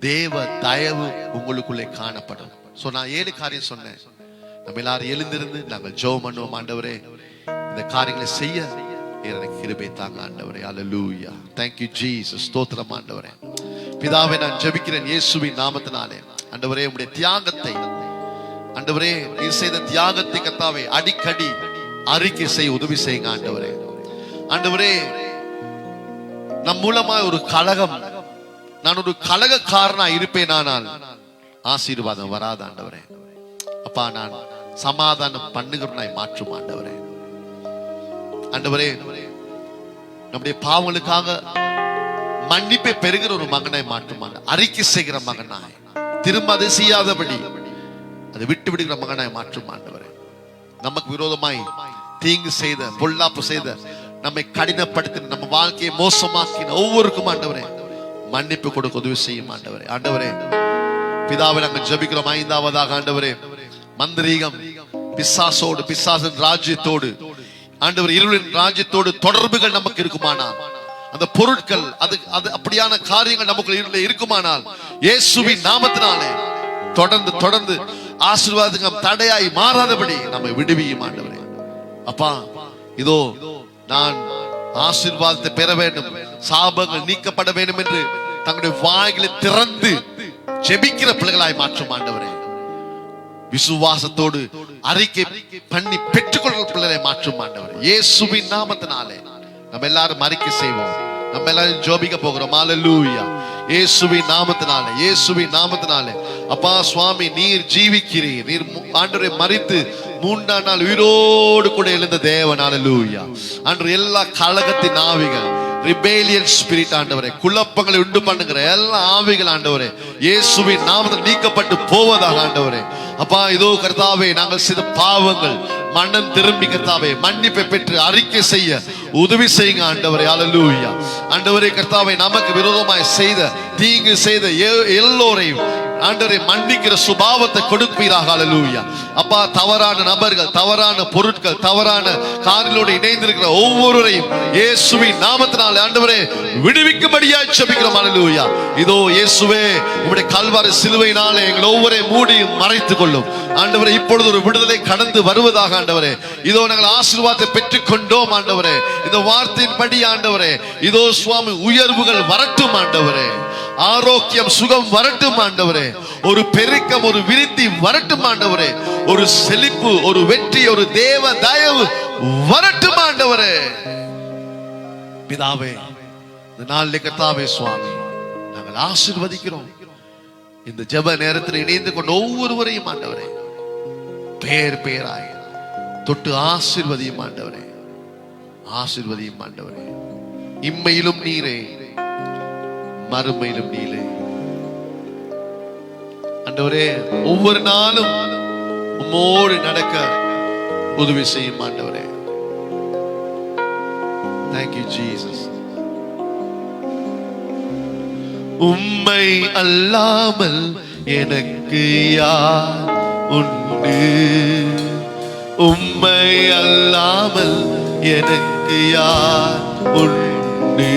[SPEAKER 3] தேவ தயவு உங்களுக்குள்ளே காணப்படும். நான் 7 காரியம் சொன்னேன். நம்ம எல்லாரும் எழுந்திருந்து நாங்கள் ஜெபம் பண்ணுவோம். ஆண்டவரே, இந்த காரியங்களை செய்ய எனக்கு கிருபை தாங்க ஆண்டவரே. அல்லேலூயா. Thank you Jesus. ஸ்தோத்திரம் ஆண்டவரே. பிதாவே, நான் ஜெபிக்கிறேன் இயேசுவின் நாமத்தினாலே. ஆண்டவரே, உம்முடைய தியாகத்தை, ஆண்டவரே நீர் செய்த தியாகத்தை கர்த்தாவே அடிக்கடி அறிக்கை செய்ய உதவி செய்யுங்க ஆண்டவரே. ஆண்டவரே, நம் மூலமாய் ஒரு கலகம், நான் ஒரு கலகக்காரனா இருப்பேனானால் ஆசீர்வாதம் வராது ஆண்டவரே. அப்பா, நான் சமாதானம் பண்ணுகிறவனாய் மாற்றும் ஆண்டவரே. ஆண்டவரே, நம்முடைய பாவங்களுக்காக மன்னிப்பை பெறுகிற ஒரு மகனாய் மாற்றும், அறிக்கை செய்கிற மகனாய், திரும்ப அதை செய்யாதபடி அதை விட்டு விடுகிற மகனாய் மாற்றும் ஆண்டவரே. நமக்கு விரோதமாய் தீங்கு செய்த, பொல்லாப்பு செய்த, நம்மை கடினப்படுத்தின, நம்ம வாழ்க்கையை மோசமாக்கின ஒவ்வொருக்கும் ஆண்டவரே மன்னிப்பு கொடுக்க உதவி செய்யும் ஆண்டவரே. ஆண்டவரே, பிதாவை நாங்கள் ஜெபிக்கிறோம். ஐந்தாவதாக ஆண்டவரே, மந்திரீகம், பிசாசோடு, பிசாசின் ராஜ்யத்தோடு, ஆண்டவர் இருளின் ராஜ்யத்தோடு தொடர்புகள் நமக்கு இருக்குமானால், அந்த பொருட்கள், அது அப்படியான காரியங்கள் நமக்கு இருக்குமானால், இயேசுவின் நாமத்தினாலே தொடர்ந்து தொடர்ந்து ஆசீர்வாதம் தடையாய் மாறாதபடி நம்மை விடுவியும் ஆண்டவரே. அப்பா, இதோ நான் ஆசீர்வாதத்தை பெற வேண்டும், சாபங்கள் நீக்கப்பட வேண்டும் என்று தங்களுடைய வாய்களை திறந்து ஜெபிக்கிற பிள்ளைகளாய் மாற்றும் ஆண்டவரே. விசுவாசத்தோடு அறிக்கை பண்ணி பெற்றுக்கொள்கிற பிள்ளைகளை மாற்றும் ஆண்டவரே. இயேசுவின் நாமத்தினாலே நம்ம எல்லாரும் அறிக்கை செய்வோம். நம்ம எல்லாரும் ஜெபிக்க போகிறோம். அல்லேலூயா. இயேசுவின் நாமத்தினாலே, இயேசுவின் நாமத்தினாலே. அப்பா சுவாமி, நீர் ஜீவிக்கிறீர். நீர் ஆண்டவரே மரித்து மூன்றாம் நாள் உயிரோடு கூட எழுந்த தேவன். அல்லேலூயா. ஆண்டவரே, எல்லா கலகத்தின் ஆவிகள், ரிபேலியன் ஸ்பிரிட் ஆண்டவரே, குழப்பங்களை உண்டு பண்ணுகிற எல்லா ஆவிகள் ஆண்டவரே இயேசுவின் நாமத்தில் நீக்கப்பட்டு போவதாக ஆண்டவரே. அப்பா, இதோ கர்த்தாவே, நாங்கள் செய்த பாவங்கள் மனம் திரும்பி கர்த்தாவே மன்னிப்பை பெற்று அறிக்கை செய்ய உதவி செய்யுங்க ஆண்டவரே. அல்லேலூயா. ஆண்டவரே கர்த்தாவே, நமக்கு விரோதமாய் செய்த, தீங்கு செய்த எல்லோரையும் ஆண்டவரே மன்னிக்கிற சுபாவத்தை கொடுப்பீராக. அல்லேலூயா. அப்பா, தவறான நபர்கள், தவறான பொருட்கள், தவறான காரியங்களோடு இணைந்திருக்கிற ஒவ்வொருவரையும் இயேசுவின் நாமத்தினாலே ஆண்டவரே விடுவிக்கும்படியாய் ஜெபிக்கிறோம். அல்லேலூயா. இதோ இயேசுவே, உம்முடைய கல்வாரி சிலுவையினாலே எங்கள் ஒவ்வொருவரையும் மூடி மறைத்துக் கொள்ளும் ஆண்டவரே. இப்பொழுது ஒரு விடுதலை கடந்து வருவதாக ஆண்டவரே. இதோ நாங்கள் ஆசீர்வாதத்தை பெற்றுக் கொண்டோம் ஆண்டவரே. இந்த வார்த்தையின் படி ஆண்டவரே, இதோ சுவாமி உயர்வுகள் வரட்டும் ஆண்டவரே. ஆரோக்கியம், சுகம் வரட்டும் ஆண்டவரே. ஒரு பெருக்கம், ஒரு விருத்தி வரட்டும் ஆண்டவரே. ஒரு செழிப்பு, ஒரு வெற்றி, ஒரு தேவ தயவு வரட்டும் ஆண்டவரே. பிதாவே, இந்த நாளிலே கர்த்தாவே சுவாமி, நாங்கள் ஆசீர்வதிக்கிறோம். இந்த ஜெப நேரத்தில் இணைந்து கொண்ட ஒவ்வொருவரையும் ஆண்டவரே பேர் பேராய் தொட்டு ஆசீர்வதியும் ஆண்டவரே. ஆசீர்வதியும் ஆண்டவரே. இம்மையிலும் நீரே, மறுமையிலும் நீரே ஆண்டவரே. ஒவ்வொரு நாளும் உம்மோடு நடக்க உதவி செய்யும் ஆண்டவரே. Thank you Jesus. உம்மை அல்லாமல் எனக்கு யார் உண்டு? உம்மை அல்லாமல் எனக்கு யார் உண்டு?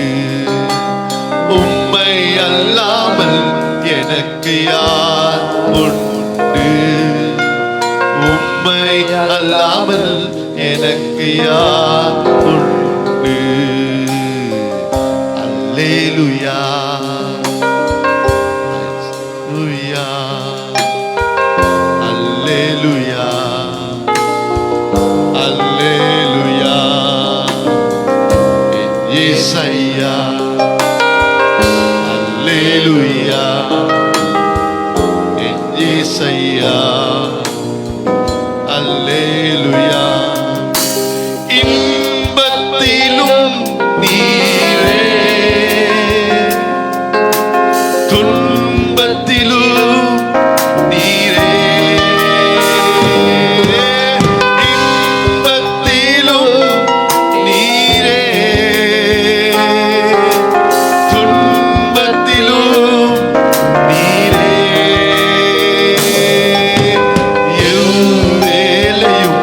[SPEAKER 3] உம்மை அல்லாமல் எனக்கு யார் உண்டு? உம்மை அல்லாமல் எனக்கு யார் உண்டு? அல்லேலூயா. Alleluia, Alleluia, Yesaya, Alleluia, Yesaya, Alleluia. இன்பத்திலும் நீரே, துன்பத்திலும் நீரே, இன்பத்திலும் நீரே, துன்பத்திலும் நீரே. எவ்வேளையும்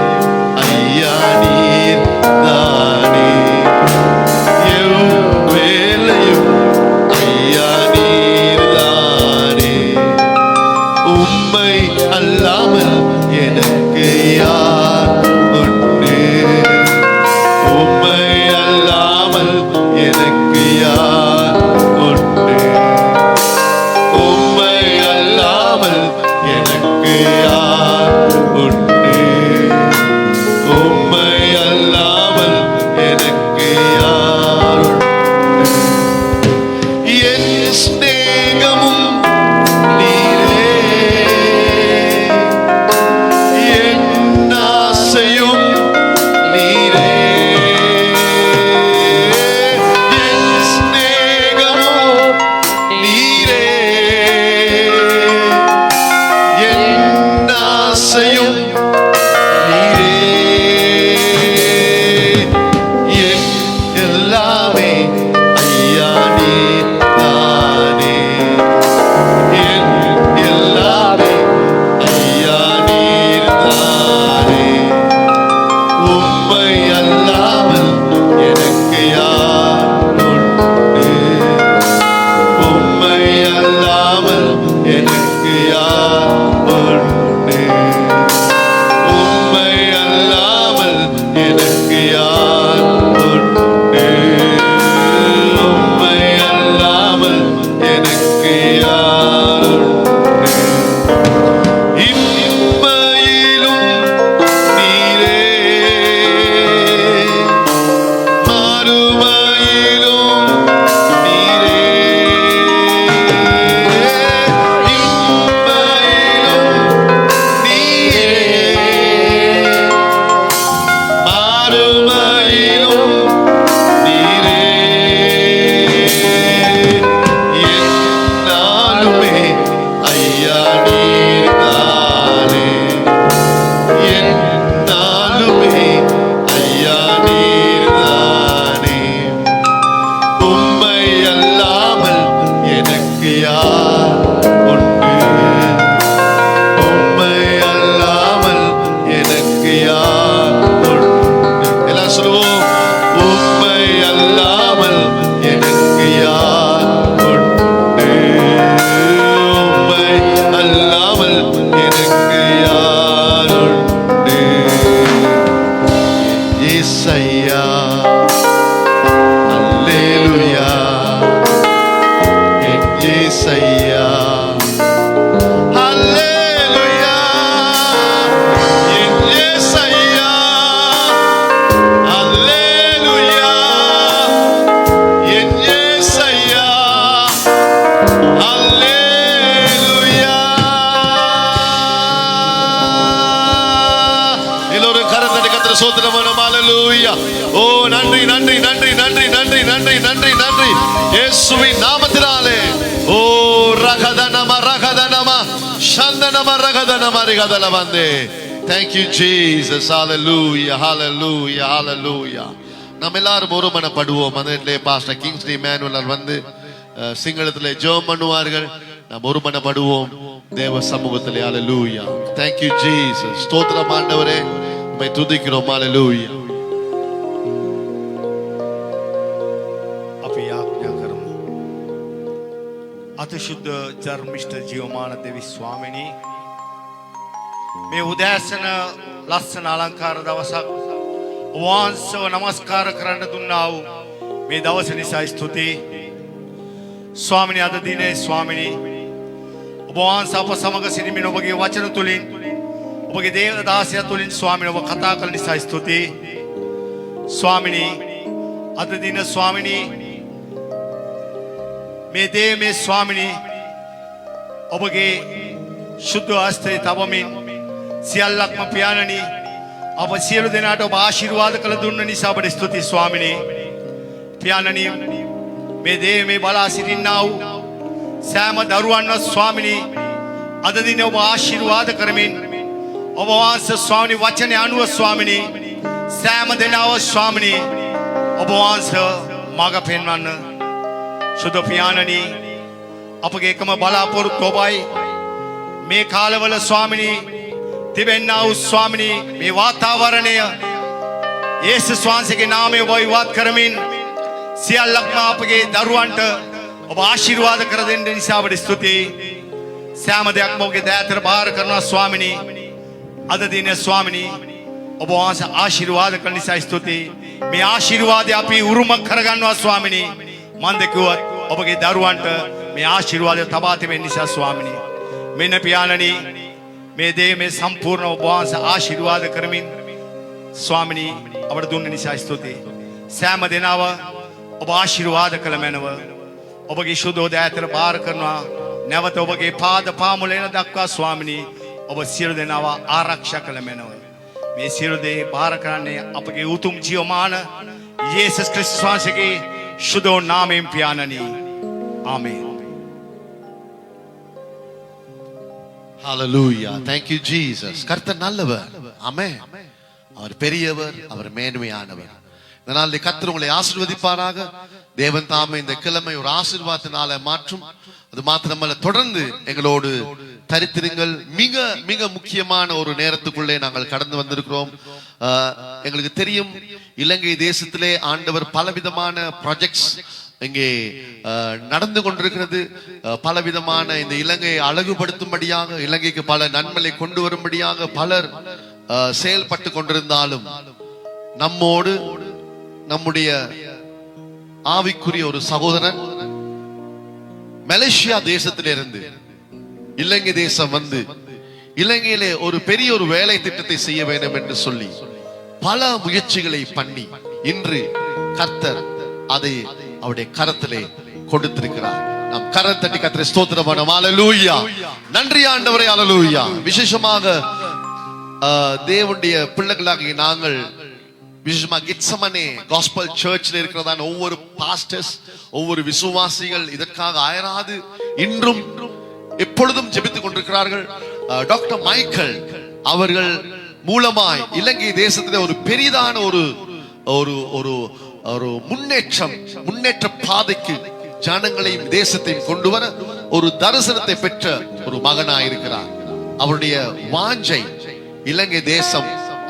[SPEAKER 3] யார் உண்டு? உம்மை அல்லாமல் எனக்கு யார் உண்டு? எல்லாம் சொல்லுவோம். உம்மை அல்லாமல் எனக்கு யார் உண்டு? உம்மை அல்லாமல் எனக்கு யார் உண்டு? இயேசையா, அல்லேலூயா, என் இயேசையா, அல்லேலூயா, என் இயேசையா, அல்லேலூயா, என் இயேசையா, அல்லேலூயா. எல்லோரும் கரத்தடி கர்த்தரை ஸ்தோத்திரம் பண்ணுவோம். அல்லேலூயா. ஓ நன்றி நன்றி நன்றி நன்றி நன்றி நன்றி நன்றி நன்றி இயேசுவின் நாமத்தினாலே. ஓ ரகதனம ரகதனம சந்தனம ரகதனம ரிகதல வந்தே. Thank you Jesus. Hallelujah, hallelujah, hallelujah. நம்ம எல்லாரும் ஒருமனப்படுவோம். அதிலே பாஸ்டர் கிங்ஸ்லி மேனுவல் வந்து சிங்களத்திலே ஜெபம் பண்ணுவார்கள். நாம் ஒருமனப்படுவோம் தேவ சமூகத்திலே. Hallelujah. Thank you Jesus. ஸ்தோத்திரம் ஆண்டவரே, உம்மை துதிக்கிறோம். Hallelujah.
[SPEAKER 4] අපි යාඥා කරමු. අතිශුද්ධ ධර්මිෂ්ඨ ජීවමාන දෙවි ස්වාමිනී, මේ උදෑසන ලස්සන අලංකාර දවසක් වහන්සේව නමස්කාර කරන්න දුන්නා වූ මේ දවස නිසා ස්තුතියි. ස්වාමිනී, අද දිනේ ස්වාමිනී ඔබ වහන්සේ අප සමග සිටිමින් ඔබගේ වචන තුලින් ඔබගේ දේව දාසය තුලින් ස්වාමිනී ඔබ කතා කළ නිසා ස්තුතියි. ස්වාමිනී, අද දින ස්වාමිනී මේ දේ මේ ස්වාමිනී ඔබගේ ශුද්ධ හස්තේ තබමින් සියල්ලක්ම පියාණනි අප සියලු දෙනාට ඔබ ආශිර්වාද කළ දුන්න නිසා ඔබට ස්තුතියි ස්වාමිනී. පියාණනි, මේ දේ මේ බලා සිටින්නා වූ සෑම දරුවන්ව ස්වාමිනී අද දින ඔබ ආශිර්වාද කරමින් ඔබ වහන්සේ ස්වාමිනී වචනේ අනුව ස්වාමිනී සෑම දෙනාව ස්වාමිනී ඔබ වහන්සේ මඟ පෙන්වන්න. සුදු පියාණනි, අපගේ එකම බලාපොරොත්තු ඔබයි මේ කාලවල ස්වාමිනී තිබෙන්නා වූ ස්වාමිනී මේ වාතාවරණය යේසුස් වහන්සේගේ නාමයෙන් ඔබ ඉවත් කරමින් සියල්ලක්ම අපගේ දරුවන්ට ඔබ ආශිර්වාද කර දෙන්න නිසා ඔබට ස්තුතියි. සෑම දෙයක්ම ඔබගේ දෑතට බාර කරනවා ස්වාමිනී. අද දින ස්වාමිනී ඔබ වහන්සේ ආශිර්වාද කරන නිසා ස්තුතියි. මේ ආශිර්වාදය අපි උරුම කරගන්නවා ස්වාමිනී. මන්ද කිව්වත් ඔබගේ දරුවන්ට මේ ආශිර්වාදය තබා තිබෙන නිසා ස්වාමිනී. මෙන්න පියාණනි, මේ දේ මේ සම්පූර්ණ ඔබ වහන්සේ ආශිර්වාද කරමින් ස්වාමිනී අපට දුන්න නිසා ස්තුතියි. සෑම දෙනාව ඔබ ආශිර්වාද කළ මැනව ඔබගේ ශුද්ධ දෑතට බාර කරනවා. නැවත ඔබගේ පාද පාමුලෙන දක්වා ස්වාමිනී ඔබ සියලු දෙනාව ආරක්ෂා කළ මැනව. මේ සියලු දේ බාර කරන්නේ අපගේ උතුම් ජීවමාන යේසුස් ක්‍රිස්තුස් වහන්සේගේ ශුද්ධ නාමයෙන් පියාණනි. ආමේන්.
[SPEAKER 3] Hallelujah. Thank you Jesus. கர்த்தர் நல்லவர். ஆமென். அவர் பெரியவர், அவர் மேன்மையானவர். இதனால கர்த்தர் உங்களை ஆசீர்வதிப்பாராக. தேவன் தாமே இந்த கிழமை ஒரு ஆசீர்வாதத்தினால மாற்றும். அது மாத்திரமல்ல, தொடர்ந்து எங்களோடு தரித்திருங்கள். மிக மிக முக்கியமான ஒரு நேரத்துக்குள்ளே நாங்கள் கடந்து வந்திருக்கிறோம். எங்களுக்கு தெரியும், இலங்கை தேசத்திலே ஆண்டவர் பலவிதமான ப்ராஜெக்ட்ஸ் இங்கே நடந்து கொண்டிருக்கிறது. பலவிதமான இந்த இலங்கையை அழகுபடுத்தும்படியாக, இலங்கைக்கு பல நன்மைகளை கொண்டு வரும்படியாக பலர் செயல்பட்டு கொண்டிருந்தாலும், நம்மோடு நம்முடைய ஆவிக்குரிய ஒரு சகோதரன் மலேசியா தேசத்திலிருந்து இலங்கை தேசம் வந்து இலங்கையிலே ஒரு பெரிய ஒரு வேலை திட்டத்தை செய்ய வேண்டும் என்று சொல்லி பல முயற்சிகளை பண்ணி இன்று கர்த்தர் அதை அவருடைய கரத்திலே கொடுத்திருக்கிறார். நாம் கரத்தட்டி கர்த்தரை ஸ்தோத்திரம் பண்ணுவோம். ஹல்லேலூயா. நன்றி ஆண்டவரே. ஹல்லேலூயா. விசேஷமாக தேவனுடைய பிள்ளைகளாகிய நாங்கள் விசேஷமா கெத்சமனே காஸ்பல் சர்ச்ல இருக்கிறதான ஒவ்வொரு பாஸ்டர்ஸ், ஒவ்வொரு விசுவாசிகள் இதற்காக அயராது இன்றும் எப்பொழுதும் ஜெபித்துக் கொண்டிருக்கிறார்கள். டாக்டர் மைக்கேல் அவர்கள் மூலமாய் இலங்கை தேசத்திலே ஒரு பெரிதான ஒரு ஒரு ஒரு ஒரு முன்னேற்ற பாதைக்கு ஜனங்களையும் தேசத்தையும் கொண்டு வர ஒரு தரிசனத்தை பெற்ற ஒரு மகனாயிருக்கிறார். அவருடைய வாஞ்சை இலங்கை தேசம்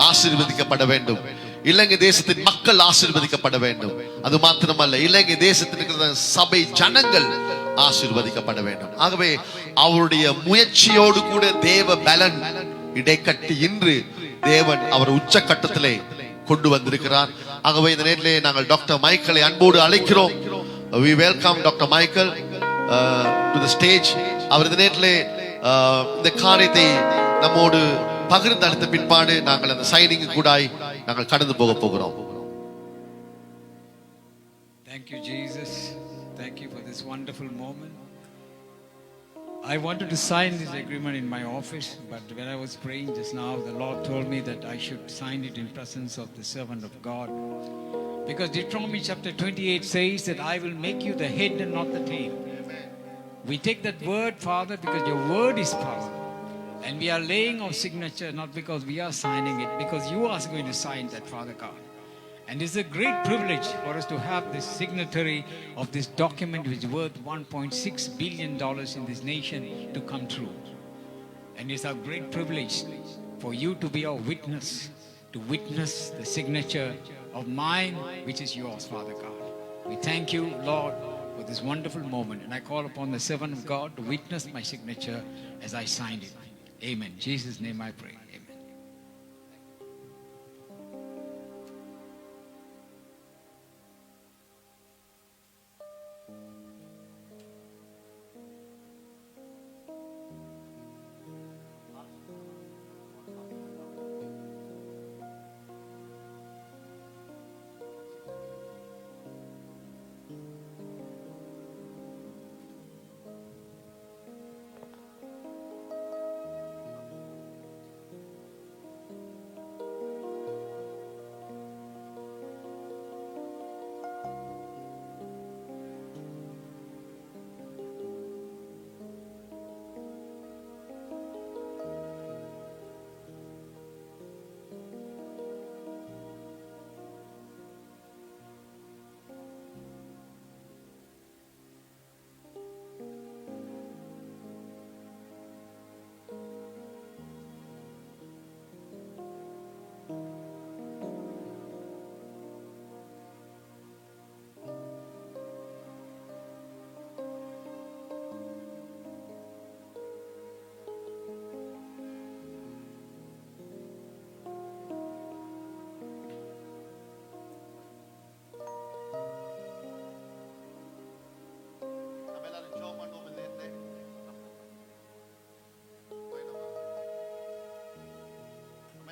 [SPEAKER 3] ஆசீர்வதிக்கப்பட வேண்டும், இலங்கை தேசத்தின் மக்கள் ஆசீர்வதிக்கப்பட வேண்டும். அது மாத்திரமல்ல, இலங்கை தேசத்தில் இருக்கிற சபை ஜனங்கள் ஆசீர்வதிக்கப்பட வேண்டும். ஆகவே அவருடைய முயற்சியோடு கூட தேவ பலன் இடைக்கட்டி இன்று தேவன் அவர் உச்சக்கட்டத்திலே கொண்டு வந்திருக்கிறார். ஆகவே இந்த நேரத்திலே நாங்கள் டாக்டர் மைக்கேலை அன்போடு அழைக்கிறோம். We welcome Dr. Michael to the stage. அவர் இந்த நேரத்திலே இந்த காரியத்தை நம்மோடு பகிர்ந்து அளித்த பின்பாடு நாங்கள் அந்த சைனிங் கூடாய் நாங்கள் கடந்து போக போகிறோம்.
[SPEAKER 2] Thank you, Jesus. Thank you for this wonderful moment. I wanted to sign this agreement in my office, but when I was praying just now, the Lord told me that I should sign it in presence of the servant of God. Because Deuteronomy chapter 28 says that I will make you the head and not the tail. We take that word, Father, because your word is power. And we are laying our signature not because we are signing it, because you are going to sign that, Father God. And it's a great privilege for us to have this signatory of this document which is worth $1.6 billion in this nation to come true. And it's our great privilege for you to be our witness, to witness the signature of mine, which is yours, Father God. We thank you, Lord, for this wonderful moment. And I call upon the servant of God to witness my signature as I signed it. Amen. In Jesus' name I pray. Amen.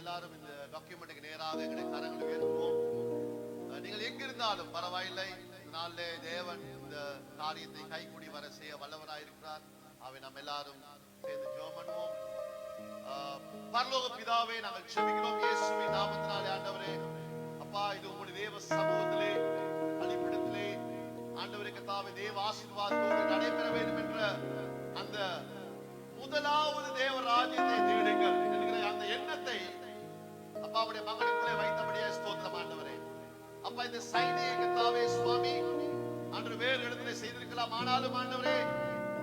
[SPEAKER 3] எல்லாரும் இந்த டாக்குமெண்ட்டுக்கு நேராக எங்களுடைய கரங்களை உயர்த்துவோம். நீங்கள் எங்கிருந்தாலும் பரவாயில்லை, இந்த நாளிலே தேவன் இந்த காரியத்தை கைகூடி வர செய்ய வல்லவராயிருக்கிறார். அவை நாம் எல்லாரும் சேர்ந்து ஜெபம் பண்ணுவோம். பரலோக பிதாவே, நாங்கள் ஜெபிக்கிறோம் இயேசுவின் நாமத்தினாலே. ஆண்டவரே அப்பா, இது உங்களுடைய தேவ சமூகத்திலே அளிப்பிடத்திலே ஆண்டவரே கர்த்தாவே தேவ ஆசீர்வாதத்தோடு நடைபெற வேண்டும் என்ற அந்த முதலாவது தேவ ராஜ்யத்தை தேடுங்கள் என்கிற அந்த எண்ணத்தை அப்பாவுடைய மகனுக்குள்ளே வைத்தபடியே ஸ்தோத்திரம் ஆண்டவரே. அப்பா, இந்த சைனை கர்த்தாவே சுவாமி ஆண்டவர் வேறு இடத்திலே செய்திருக்கலாம், ஆனாலும் ஆண்டவரே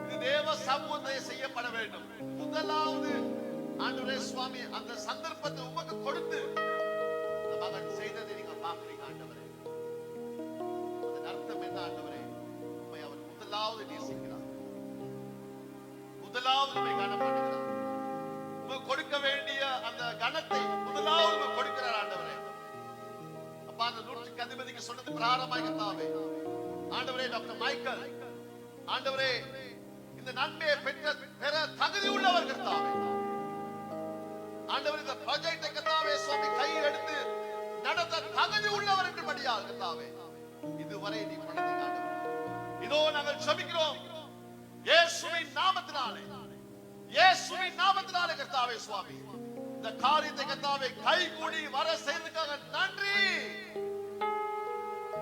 [SPEAKER 3] இது தேவ சமூகத்திலே செய்யப்பட வேண்டும். முதலாவது ஆண்டவரே சுவாமி அந்த சந்தர்ப்பத்தை உமக்கு கொடுத்து அந்த மகன் செய்ததை நீங்கள் பார்க்கிறீங்க ஆண்டவரே. அதன் அர்த்தம் என்ன ஆண்டவரே? உண்மை அவர் முதலாவது நேசிக்கிறார், முதலாவது உண்மை கனம் பண்ணுகிறார். உமக்கு கொடுக்க வேண்டிய அந்த கனத்தை முதலாவது கொடுக்கிறார் ஆண்டவரே. அப்பா, அந்த 100க்கு அதிபதிக்கு சொன்னது பிராரமாக கர்த்தாவே ஆண்டவரே, டாக்டர் மைக்கேல் ஆண்டவரே இந்த நன்மையை பெற தகுதி உள்ளவர் கர்த்தாவே. ஆண்டவர் இந்த ப்ராஜெக்டை கர்த்தாவே சுவாமி கையில் எடுத்து நடத்த தகுதி உள்ளவர் என்று படியால் கர்த்தாவே இதுவரை நீ நடந்தீங்க ஆண்டவரே. இதோ நாங்கள் ஜெபிக்கிறோம் இயேசுவின் நாமத்தினாலே, இயேசுவின் நாமத்தினாலே கர்த்தாவே சுவாமி இந்த காரியத்தை கர்த்தாவே கைகூடி வர செய்ததுக்காக நன்றி.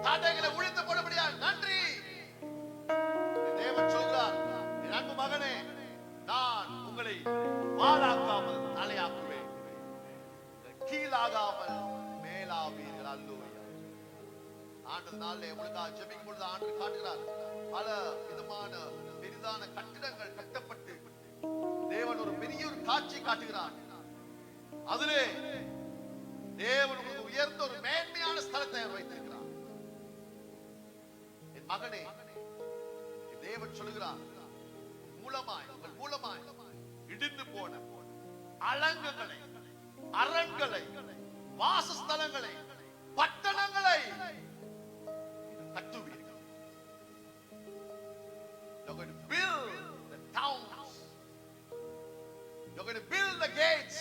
[SPEAKER 3] தடைகளை உழித்து போடபடியா நன்றி. தேவன் சொல்கிறார், என் அன்பு மகனே, நான் உங்களை வாளாக்காமல் தலையாக்குவேன், கீழாகாமல் மேலாவீர்கள். அல்லேலூயா. ஆண்டவர் நாளிலே உங்களுக்காக ஜெபிக்கும் பொழுது ஆண்டவர் காட்டுகிறார், பல விதமான பெரிதான கட்டிடங்கள் கட்டப்பட்டு தேவன் ஒரு பெரிய ஒரு காட்சி காட்டுகிறார். அதிலே தேவன் உங்களுக்கு உயர்ந்த ஒரு மேன்மையான ஸ்தலத்தை அவர் வைத்திருக்கிறார். என் மகனே, தேவன் சொல்லுகிறார், உங்கள் மூலமாய் இடிந்து போன அலங்கங்களை, அரண்களை, வாசஸ்தலங்களை, பட்டணங்களை கட்டுவீர்கள். You're going to build the towns. You're going to build the gates.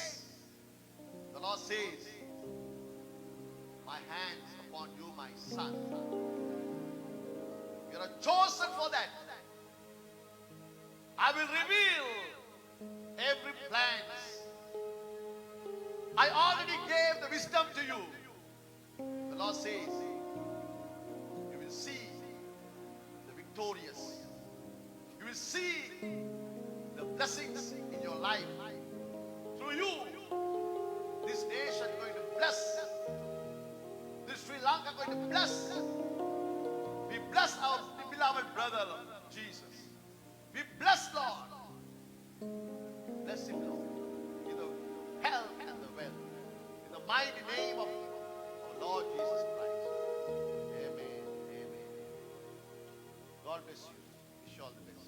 [SPEAKER 3] The Lord says, my hands upon you, my son. You are chosen for that. I will reveal every plans. I already gave the wisdom to you. The Lord says, you will see the victorious. You will see the blessings in your life. Through you, this nation is going to bless. This Sri Lanka is going to bless. We bless our beloved brother, Jesus. We bless Lord. Bless him, Lord. In the health and the wealth. In the mighty name of our Lord Jesus Christ. Amen. Amen. God bless you. Wish you all the best.